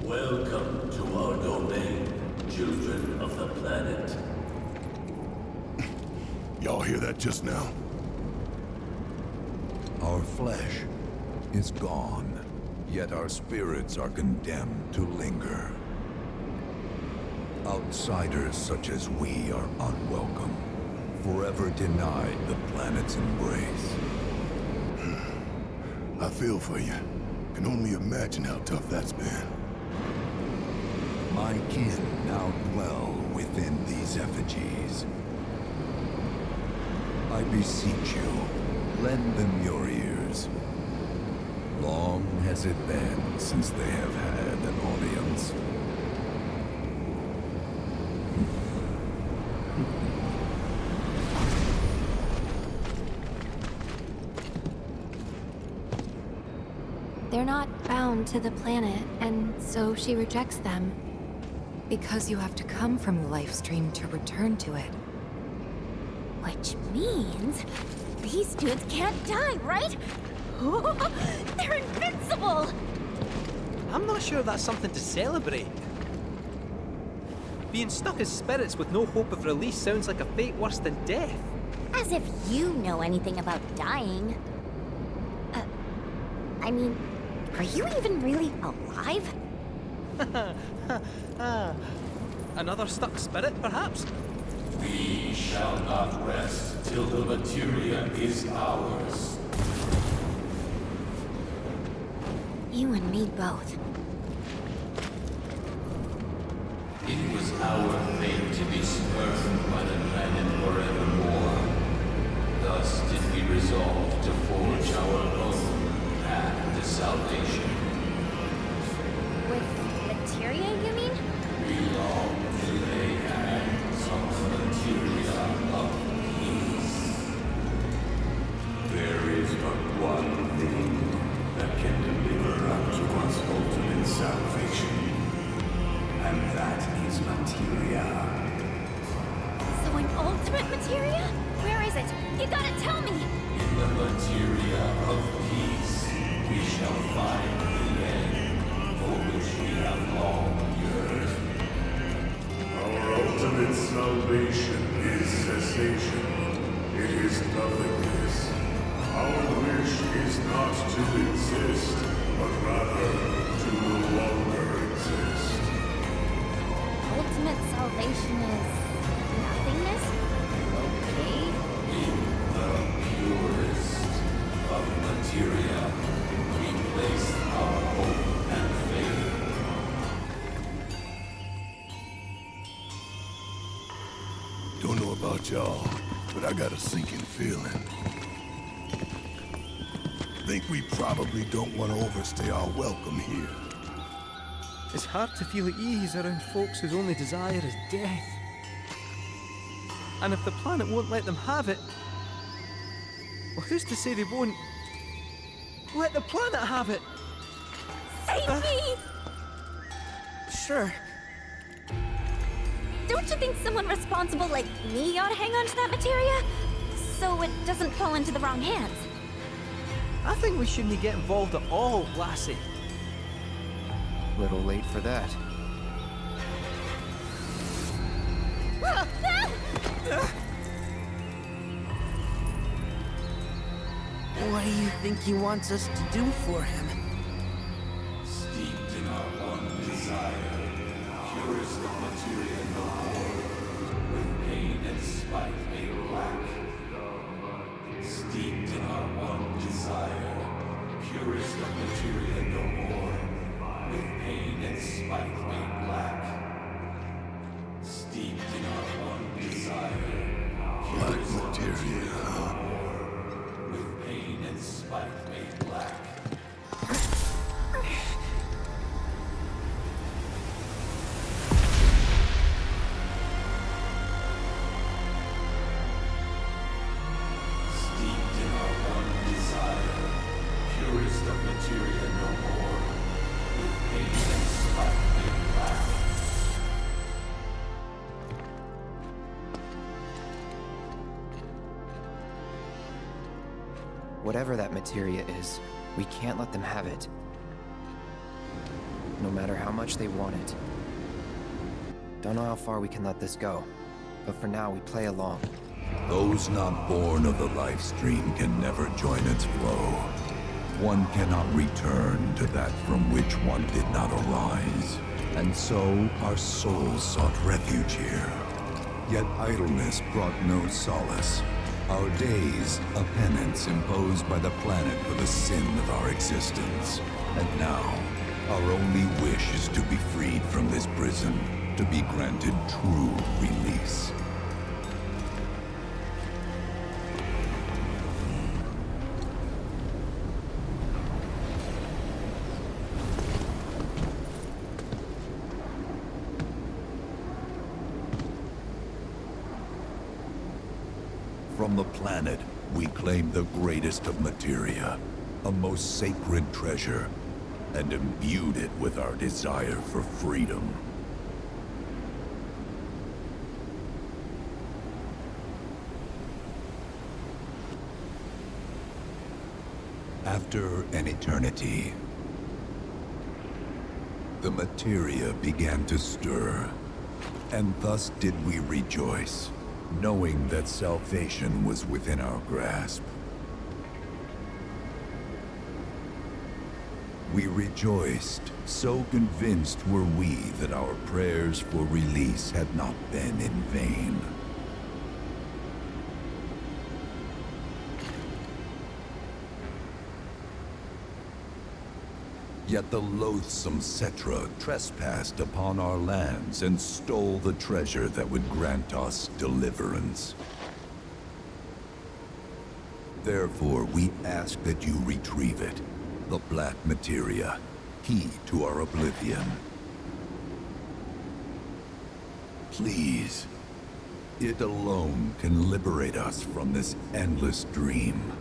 Welcome to our domain, children of the planet. Y'all hear that just now? Our flesh is gone, yet our spirits are condemned to linger. Outsiders such as we are unwelcome, forever denied the planet's embrace. I feel for you. Can only imagine how tough that's been. My kin now dwell within these effigies. I beseech you, lend them your ears. Long has it been since they have had an audience. They're not bound to the planet, and so she rejects them. Because you have to come from the life stream to return to it. Which means these dudes can't die, right? They're invincible! I'm not sure that's something to celebrate. Being stuck as spirits with no hope of release sounds like a fate worse than death. As if you know anything about dying. I mean, are you even really alive? Another stuck spirit, perhaps? We shall not rest till the materia is ours. You and me both. It was our fate to be spurned by the planet forevermore. Thus did we resolve to forge our own path to salvation. With materia, you mean? We long to lay hands on the materia of peace. There is but one thing that can deliver unto us ultimate salvation, and that is materia. So an ultimate materia? Where is it? You gotta tell me! In the materia of peace, we shall find the end for which we have long yearned. Our ultimate salvation is cessation. It is nothingness. Our wish is not to exist, but rather to no longer exist. Ultimate salvation is nothingness? Okay. In the purest y'all, but I got a sinking feeling. Think we probably don't want to overstay our welcome here. It's hard to feel at ease around folks whose only desire is death. And if the planet won't let them have it, well, who's to say they won't let the planet have it? Save me! Sure. Don't you think someone responsible like me ought to hang on to that materia? So it doesn't fall into the wrong hands. I think we shouldn't get involved at all, lassie. Little late for that. What do you think he wants us to do for him? Steeped in our one desire, purest of materia no more, with pain and spite made black. Steeped in our one desire, purest of materia no more, with pain and spite made black. Steeped in our one desire, Black materia, huh? with pain and spite made black. Steeped in our one desire, purest of materia no more, with pain and spite made black. Whatever that materia is, we can't let them have it. No matter how much they want it. Don't know how far we can let this go, but for now we play along. Those not born of the life stream can never join its flow. One cannot return to that from which one did not arise. And so our souls sought refuge here. Yet idleness brought no solace. Our days, a penance imposed by the planet for the sin of our existence. And now, our only wish is to be freed from this prison, to be granted true release. From the planet, we claim the greatest of materia, a most sacred treasure, and imbued it with our desire for freedom. After an eternity, the materia began to stir, and thus did we rejoice, knowing that salvation was within our grasp. We rejoiced, so convinced were we that our prayers for release had not been in vain. Yet the loathsome Cetra trespassed upon our lands and stole the treasure that would grant us deliverance. Therefore, we ask that you retrieve it, the black materia, key to our oblivion. Please, it alone can liberate us from this endless dream.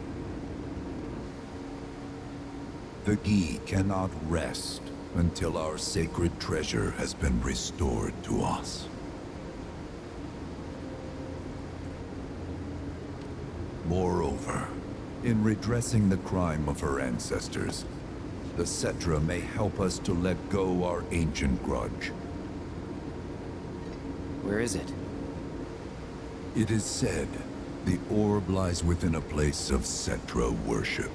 The Gi cannot rest until our sacred treasure has been restored to us. Moreover, in redressing the crime of her ancestors, the Cetra may help us to let go our ancient grudge. Where is it? It is said the orb lies within a place of Cetra worship.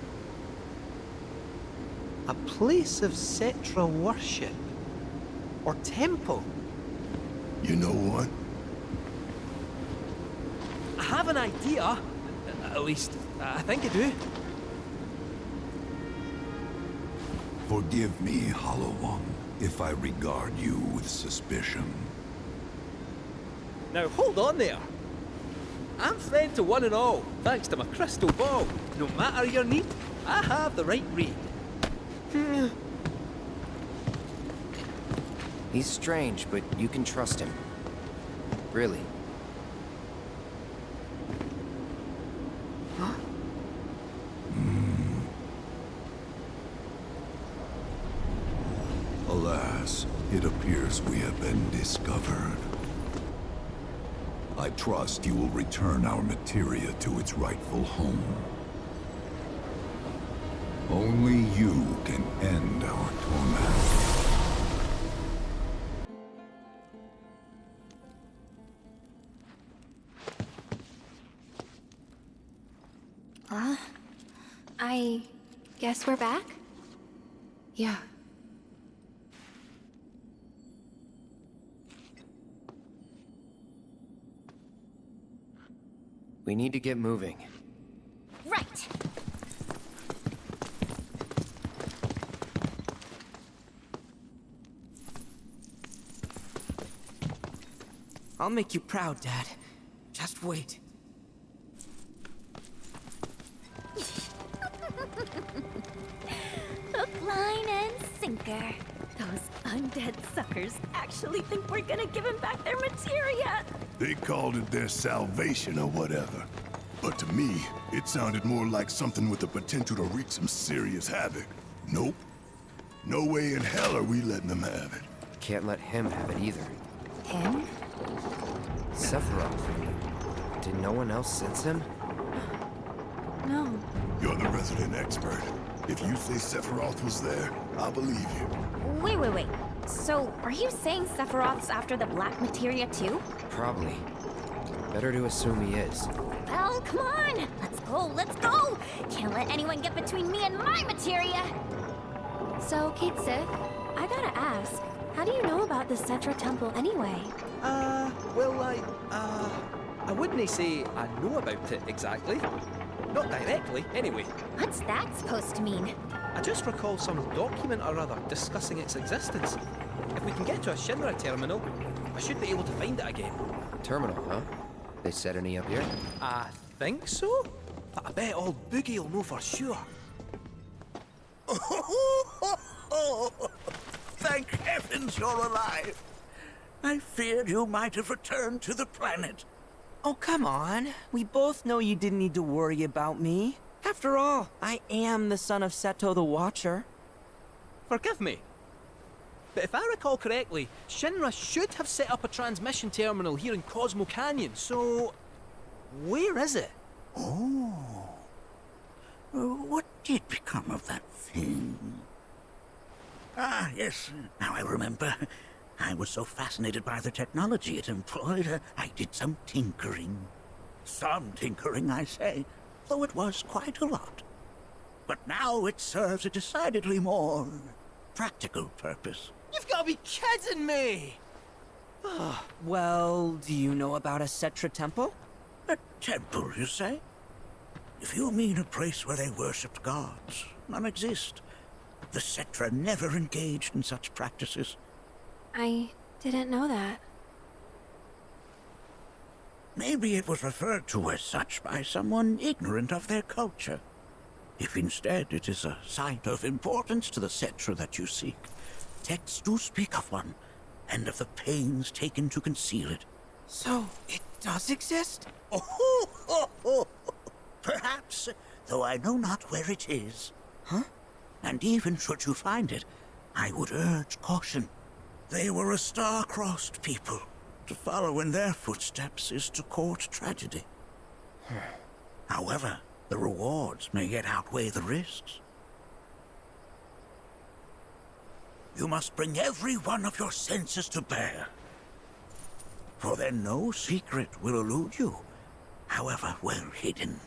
A place of Cetra worship? Or temple? You know what? I have an idea. At least, I think I do. Forgive me, Hollow One, if I regard you with suspicion. Now hold on there. I'm friend to one and all, thanks to my crystal ball. No matter your need, I have the right read. He's strange, but you can trust him. Really. Huh? Alas, it appears we have been discovered. I trust you will return our materia to its rightful home. Only you can end our torment. I guess we're back? Yeah. We need to get moving. Right. I'll make you proud, Dad. Just wait. Hook, line, and sinker. Those undead suckers actually think we're gonna give them back their materia. They called it their salvation or whatever. But to me, it sounded more like something with the potential to wreak some serious havoc. Nope. No way in hell are we letting them have it. Can't let him have it either. Him? Sephiroth. Did no one else sense him? No. You're the resident expert. If you say Sephiroth was there, I'll believe you. Wait. So, are you saying Sephiroth's after the black materia too? Probably. Better to assume he is. Well, come on! Let's go! Can't let anyone get between me and my materia! So, Kate Sith, I gotta ask, how do you know about the Cetra Temple anyway? Well, I wouldn't say I know about it exactly. Not directly, anyway. What's that supposed to mean? I just recall some document or other discussing its existence. If we can get to a Shinra terminal, I should be able to find it again. Terminal, huh? They set any up here? I think so? But I bet old Boogie will know for sure. Thank heavens you're alive. I feared you might have returned to the planet. Oh, come on. We both know you didn't need to worry about me. After all, I am the son of Seto the Watcher. Forgive me. But if I recall correctly, Shinra should have set up a transmission terminal here in Cosmo Canyon, so... where is it? Oh. What did become of that thing? Ah, yes. Now I remember. I was so fascinated by the technology it employed, I did some tinkering. Some tinkering, I say, though it was quite a lot. But now it serves a decidedly more practical purpose. You've got to be kidding me! Well, do you know about a Cetra temple? A temple, you say? If you mean a place where they worshipped gods, none exist. The Cetra never engaged in such practices. I didn't know that. Maybe it was referred to as such by someone ignorant of their culture. If instead it is a site of importance to the Cetra that you seek, texts do speak of one, and of the pains taken to conceal it. So, it does exist? Oh, perhaps, though I know not where it is. Huh? And even should you find it, I would urge caution. They were a star-crossed people. To follow in their footsteps is to court tragedy. However, the rewards may yet outweigh the risks. You must bring every one of your senses to bear. For then no secret will elude you, however well hidden.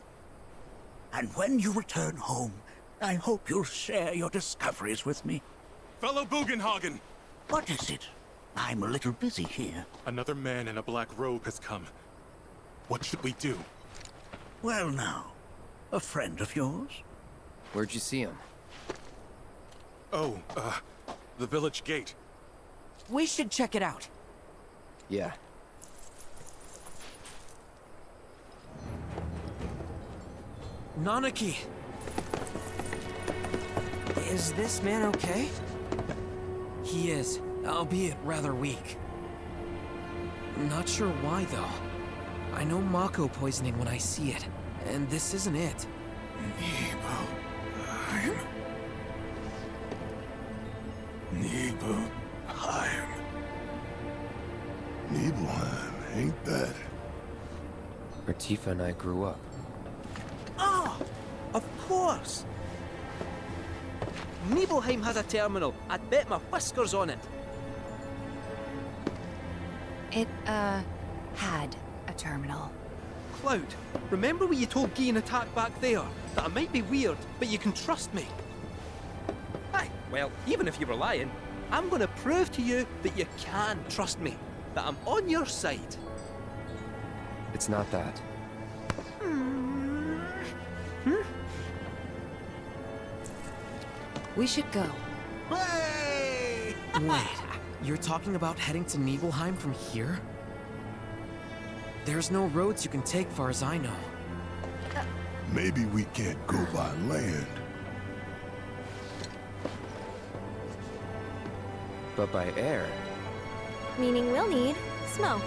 And when you return home, I hope you'll share your discoveries with me. Fellow Bugenhagen! What is it? I'm a little busy here. Another man in a black robe has come. What should we do? Well now, a friend of yours? Where'd you see him? Oh, the village gate. We should check it out. Yeah. Nanaki! Is this man okay? He is, albeit rather weak. Not sure why, though. I know Mako poisoning when I see it, and this isn't it. Nibelheim. Nibelheim, ain't that? Where Tifa and I grew up. Ah! Of course! Nibelheim has a terminal. I'd bet my whiskers on it. It, had a terminal. Cloud, remember when you told Guy and Attack back there that I might be weird, but you can trust me? Aye, well, even if you were lying, I'm gonna prove to you that you can trust me, that I'm on your side. It's not that. We should go. Hey! Wait, you're talking about heading to Nibelheim from here? There's no roads you can take far as I know. Maybe we can't go by land. But by air. Meaning we'll need smoke.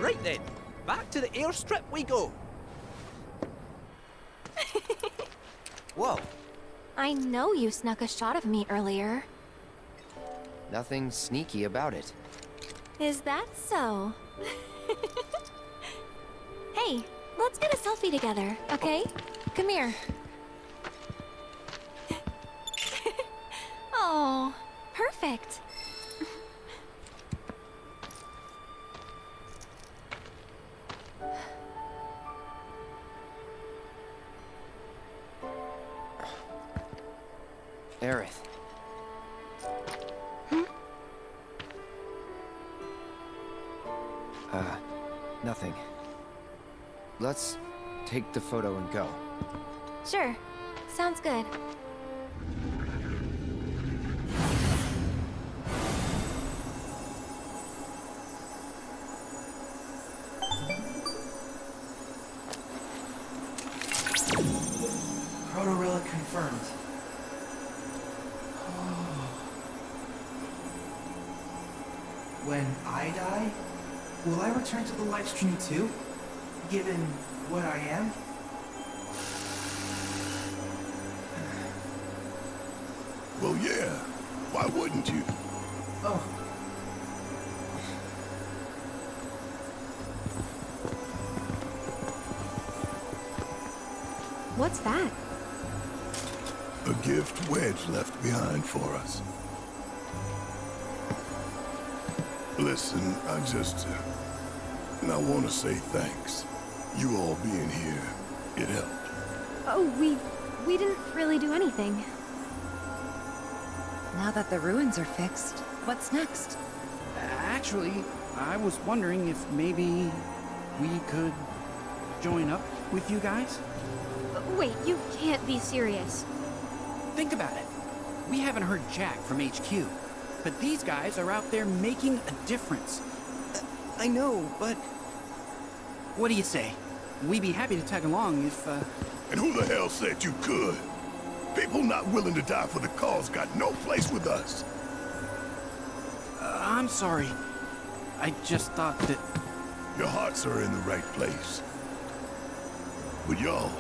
Right then, back to the airstrip we go. Whoa! I know you snuck a shot of me earlier. Nothing sneaky about it. Is that so? Hey, let's get a selfie together, okay? Come here. Oh, perfect. Aerith. Nothing. Let's take the photo and go. Sure, sounds good. Proto-relic confirmed. When I die, will I return to the live stream too? Given what I am? Well, yeah. Why wouldn't you? Oh. What's that? A gift Wedge left behind for us. Listen, I want to say thanks. You all being here, it helped. Oh, we didn't really do anything. Now that the ruins are fixed, what's next? Actually, I was wondering if maybe we could join up with you guys? Wait, you can't be serious. Think about it. We haven't heard Jack from HQ, but these guys are out there making a difference. I know, but... What do you say? We'd be happy to tag along if, And who the hell said you could? People not willing to die for the cause got no place with us. I'm sorry. I just thought that... Your hearts are in the right place. But y'all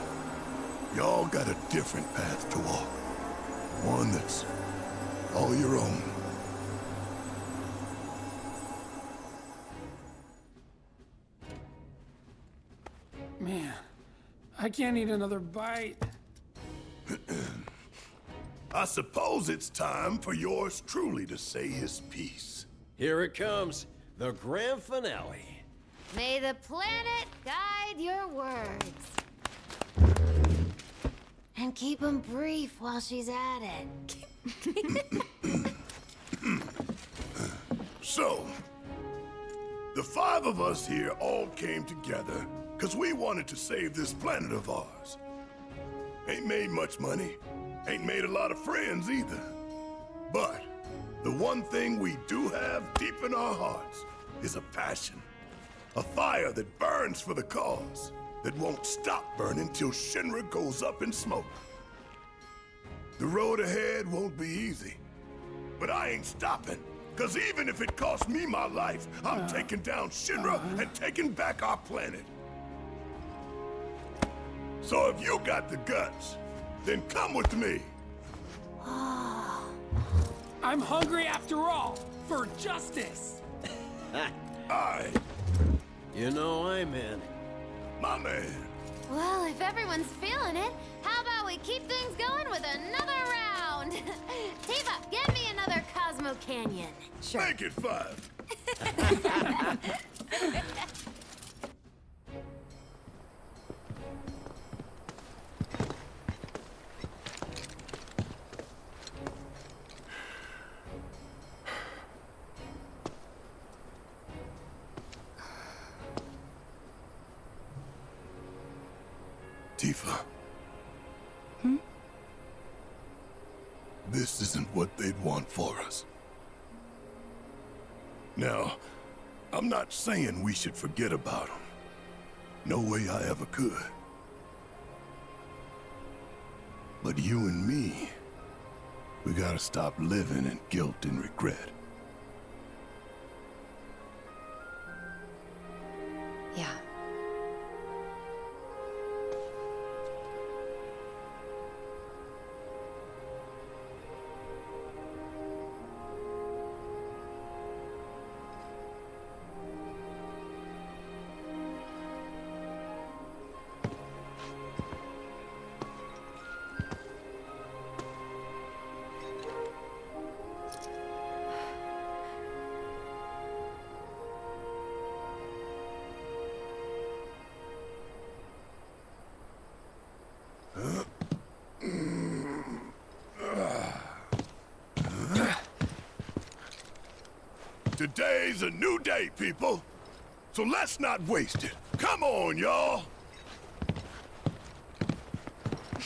got a different path to walk. One that's all your own. Man, I can't eat another bite. I suppose it's time for yours truly to say his piece. Here it comes, the grand finale. May the planet guide your words. And keep them brief while she's at it. So, the five of us here all came together because we wanted to save this planet of ours. Ain't made much money, ain't made a lot of friends either. But the one thing we do have deep in our hearts is a passion. A fire that burns for the cause. that won't stop burning till Shinra goes up in smoke. The road ahead won't be easy, but I ain't stopping. Cause even if it costs me my life, I'm taking down Shinra and taking back our planet. So if you got the guts, then come with me. I'm hungry after all, for justice. You know I'm in. My man. Well, if everyone's feeling it, how about we keep things going with another round? Tifa, get me another Cosmo Canyon. Sure. Make it 5. Tifa. This isn't what they'd want for us. Now, I'm not saying we should forget about them. No way I ever could. But you and me, we gotta stop living in guilt and regret. Yeah. Today's a new day, people. So let's not waste it. Come on, y'all.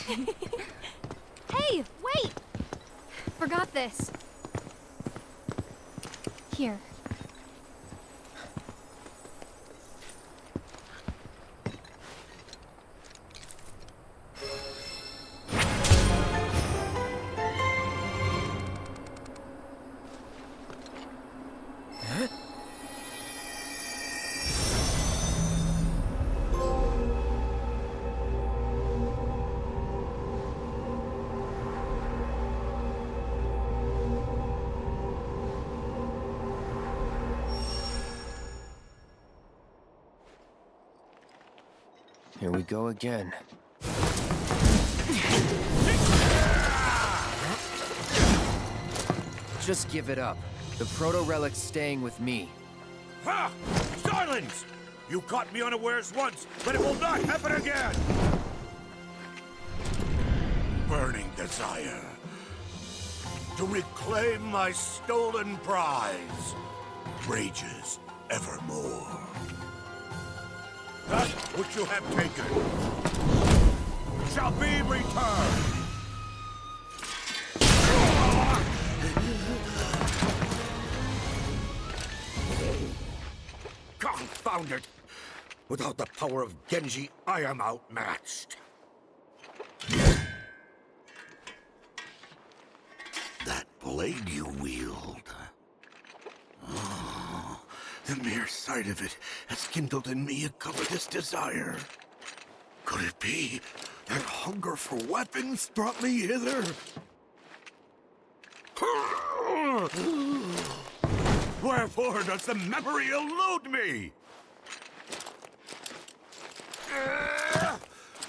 Hey, wait! Forgot this. Here. Here we go again. Just give it up. The proto-relic's staying with me. Ha! Silence! You caught me unawares once, but it will not happen again! Burning desire. To reclaim my stolen prize. Rages evermore. That which you have taken shall be returned. Confound it! Without the power of Genji, I am outmatched. That blade you wield. Oh, the mere sight of it has kindled in me a covetous desire. Could it be that hunger for weapons brought me hither? Wherefore does the memory elude me?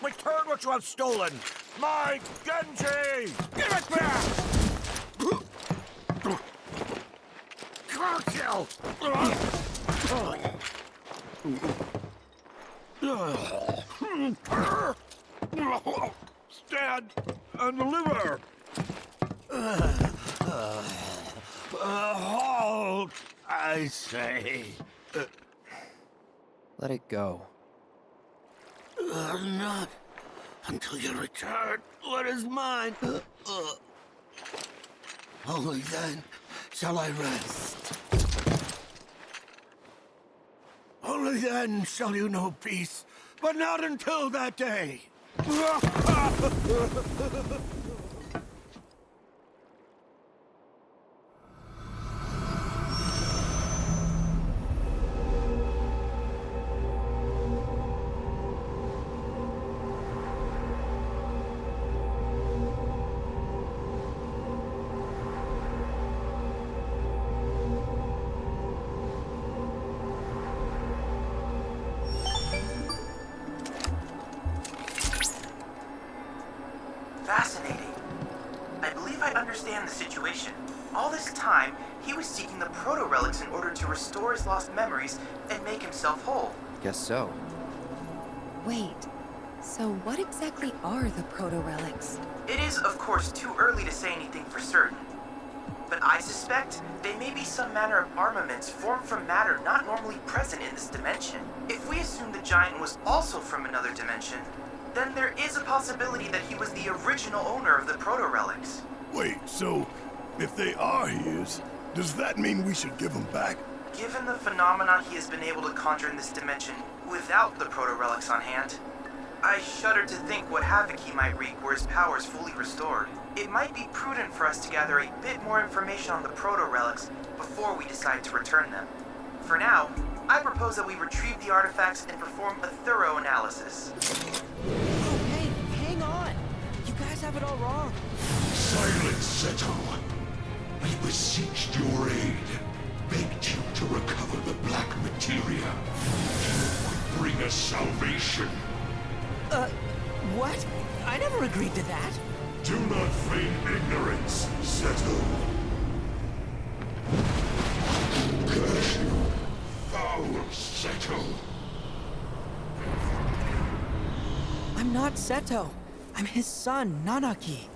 Return what you have stolen! My Genji! Give it back! Curse you! Stand and deliver! Halt, I say. Let it go. Not until you return what is mine. Only then shall I rest. Only then shall you know peace but not until that day. Fascinating. I believe I understand the situation. All this time, he was seeking the proto-relics in order to restore his lost memories and make himself whole. Guess so. Wait, so what exactly are the proto-relics? It is, of course, too early to say anything for certain. But I suspect they may be some manner of armaments formed from matter not normally present in this dimension. If we assume the giant was also from another dimension, then there is a possibility that he was the original owner of the proto-relics. Wait, so if they are his, does that mean we should give them back? Given the phenomena he has been able to conjure in this dimension without the proto-relics on hand, I shudder to think what havoc he might wreak were his powers fully restored. It might be prudent for us to gather a bit more information on the proto-relics before we decide to return them. For now, I propose that we retrieve the artifacts and perform a thorough analysis. Oh, hey, hang on! You guys have it all wrong. Silence, Seto. We beseeched your aid, begged you to recover the black materia. You would bring us salvation. What? I never agreed to that. Do not feign ignorance, Seto. Curse you, foul Seto. I'm not Seto. I'm his son, Nanaki.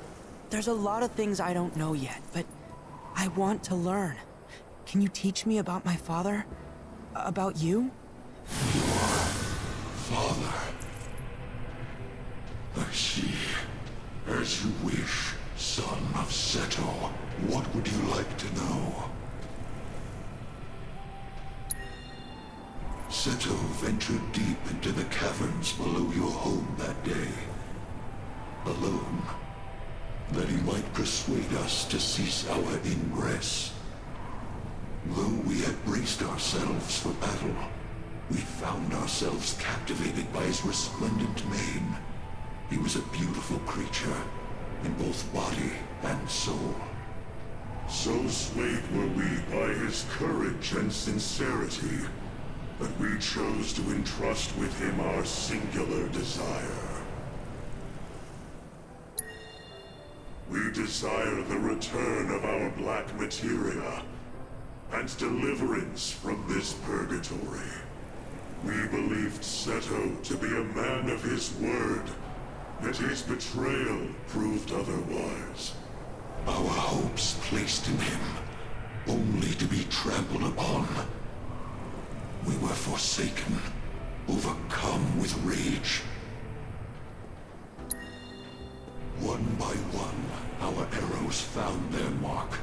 There's a lot of things I don't know yet, but I want to learn. Can you teach me about my father? About you? Father. I see. As you wish, son of Seto. What would you like to know? Seto ventured deep into the caverns below your home that day. Alone. That he might persuade us to cease our ingress. Though we had braced ourselves for battle, we found ourselves captivated by his resplendent mane. He was a beautiful creature, in both body and soul. So swayed were we by his courage and sincerity, that we chose to entrust with him our singular desire. We desire the return of our black materia, and deliverance from this purgatory. We believed Seto to be a man of his word, yet his betrayal proved otherwise. Our hopes placed in him, only to be trampled upon. We were forsaken, overcome with rage. One by one, our arrows found their mark.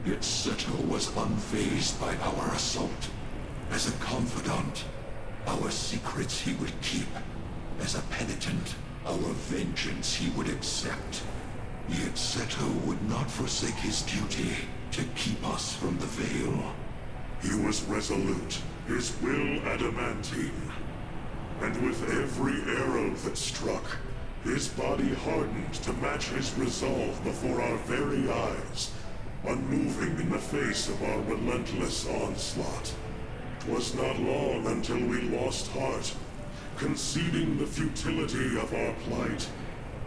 Yet Seto was unfazed by our assault. As a confidant, our secrets he would keep. As a penitent, our vengeance he would accept. Yet Seto would not forsake his duty to keep us from the Veil. He was resolute, his will adamantine. And with every arrow that struck, his body hardened to match his resolve before our very eyes, unmoving in the face of our relentless onslaught. 'Twas not long until we lost heart, conceding the futility of our plight,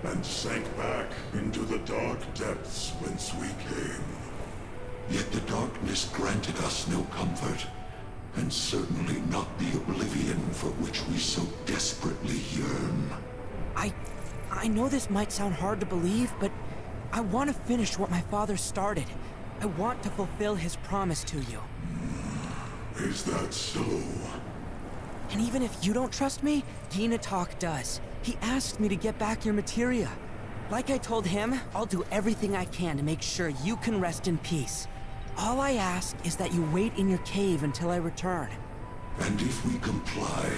and sank back into the dark depths whence we came. Yet the darkness granted us no comfort, and certainly not the oblivion for which we so desperately yearn. I know this might sound hard to believe, but I want to finish what my father started. I want to fulfill his promise to you. Is that so? And even if you don't trust me, Ginatok does. He asked me to get back your materia. Like I told him, I'll do everything I can to make sure you can rest in peace. All I ask is that you wait in your cave until I return. And if we comply,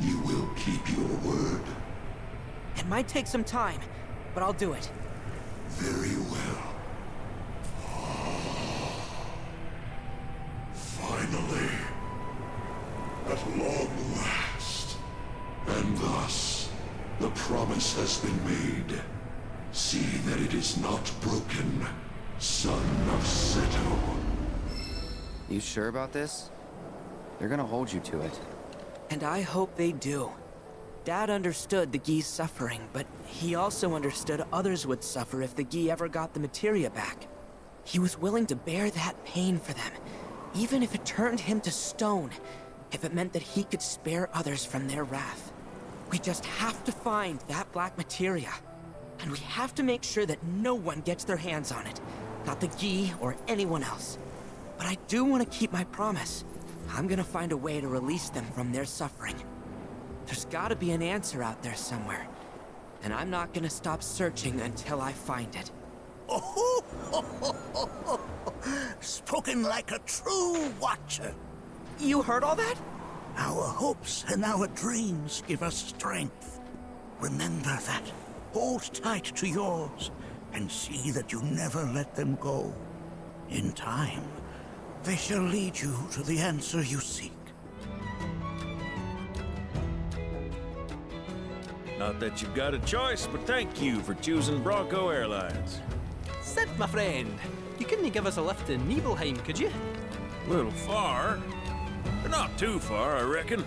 You will keep your word. It might take some time, but I'll do it. Very well. Finally. At long last. And thus, the promise has been made. See that it is not broken, son of Seto. You sure about this? They're gonna hold you to it. And I hope they do. Dad understood the Gi's suffering, but he also understood others would suffer if the Gi ever got the materia back. He was willing to bear that pain for them, even if it turned him to stone, if it meant that he could spare others from their wrath. We just have to find that black materia, and we have to make sure that no one gets their hands on it, not the Gi or anyone else. But I do want to keep my promise. I'm gonna find a way to release them from their suffering. There's gotta be an answer out there somewhere, and I'm not gonna stop searching until I find it. Spoken like a true watcher. You heard all that? Our hopes and our dreams give us strength. Remember that. Hold tight to yours, and see that you never let them go. In time, they shall lead you to the answer you seek. Not that you've got a choice, but thank you for choosing Bronco Airlines. Sid, my friend, you couldn't give us a lift to Nibelheim, could you? Little far, but not too far, I reckon.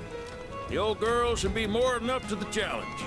The old girl should be more than up to the challenge.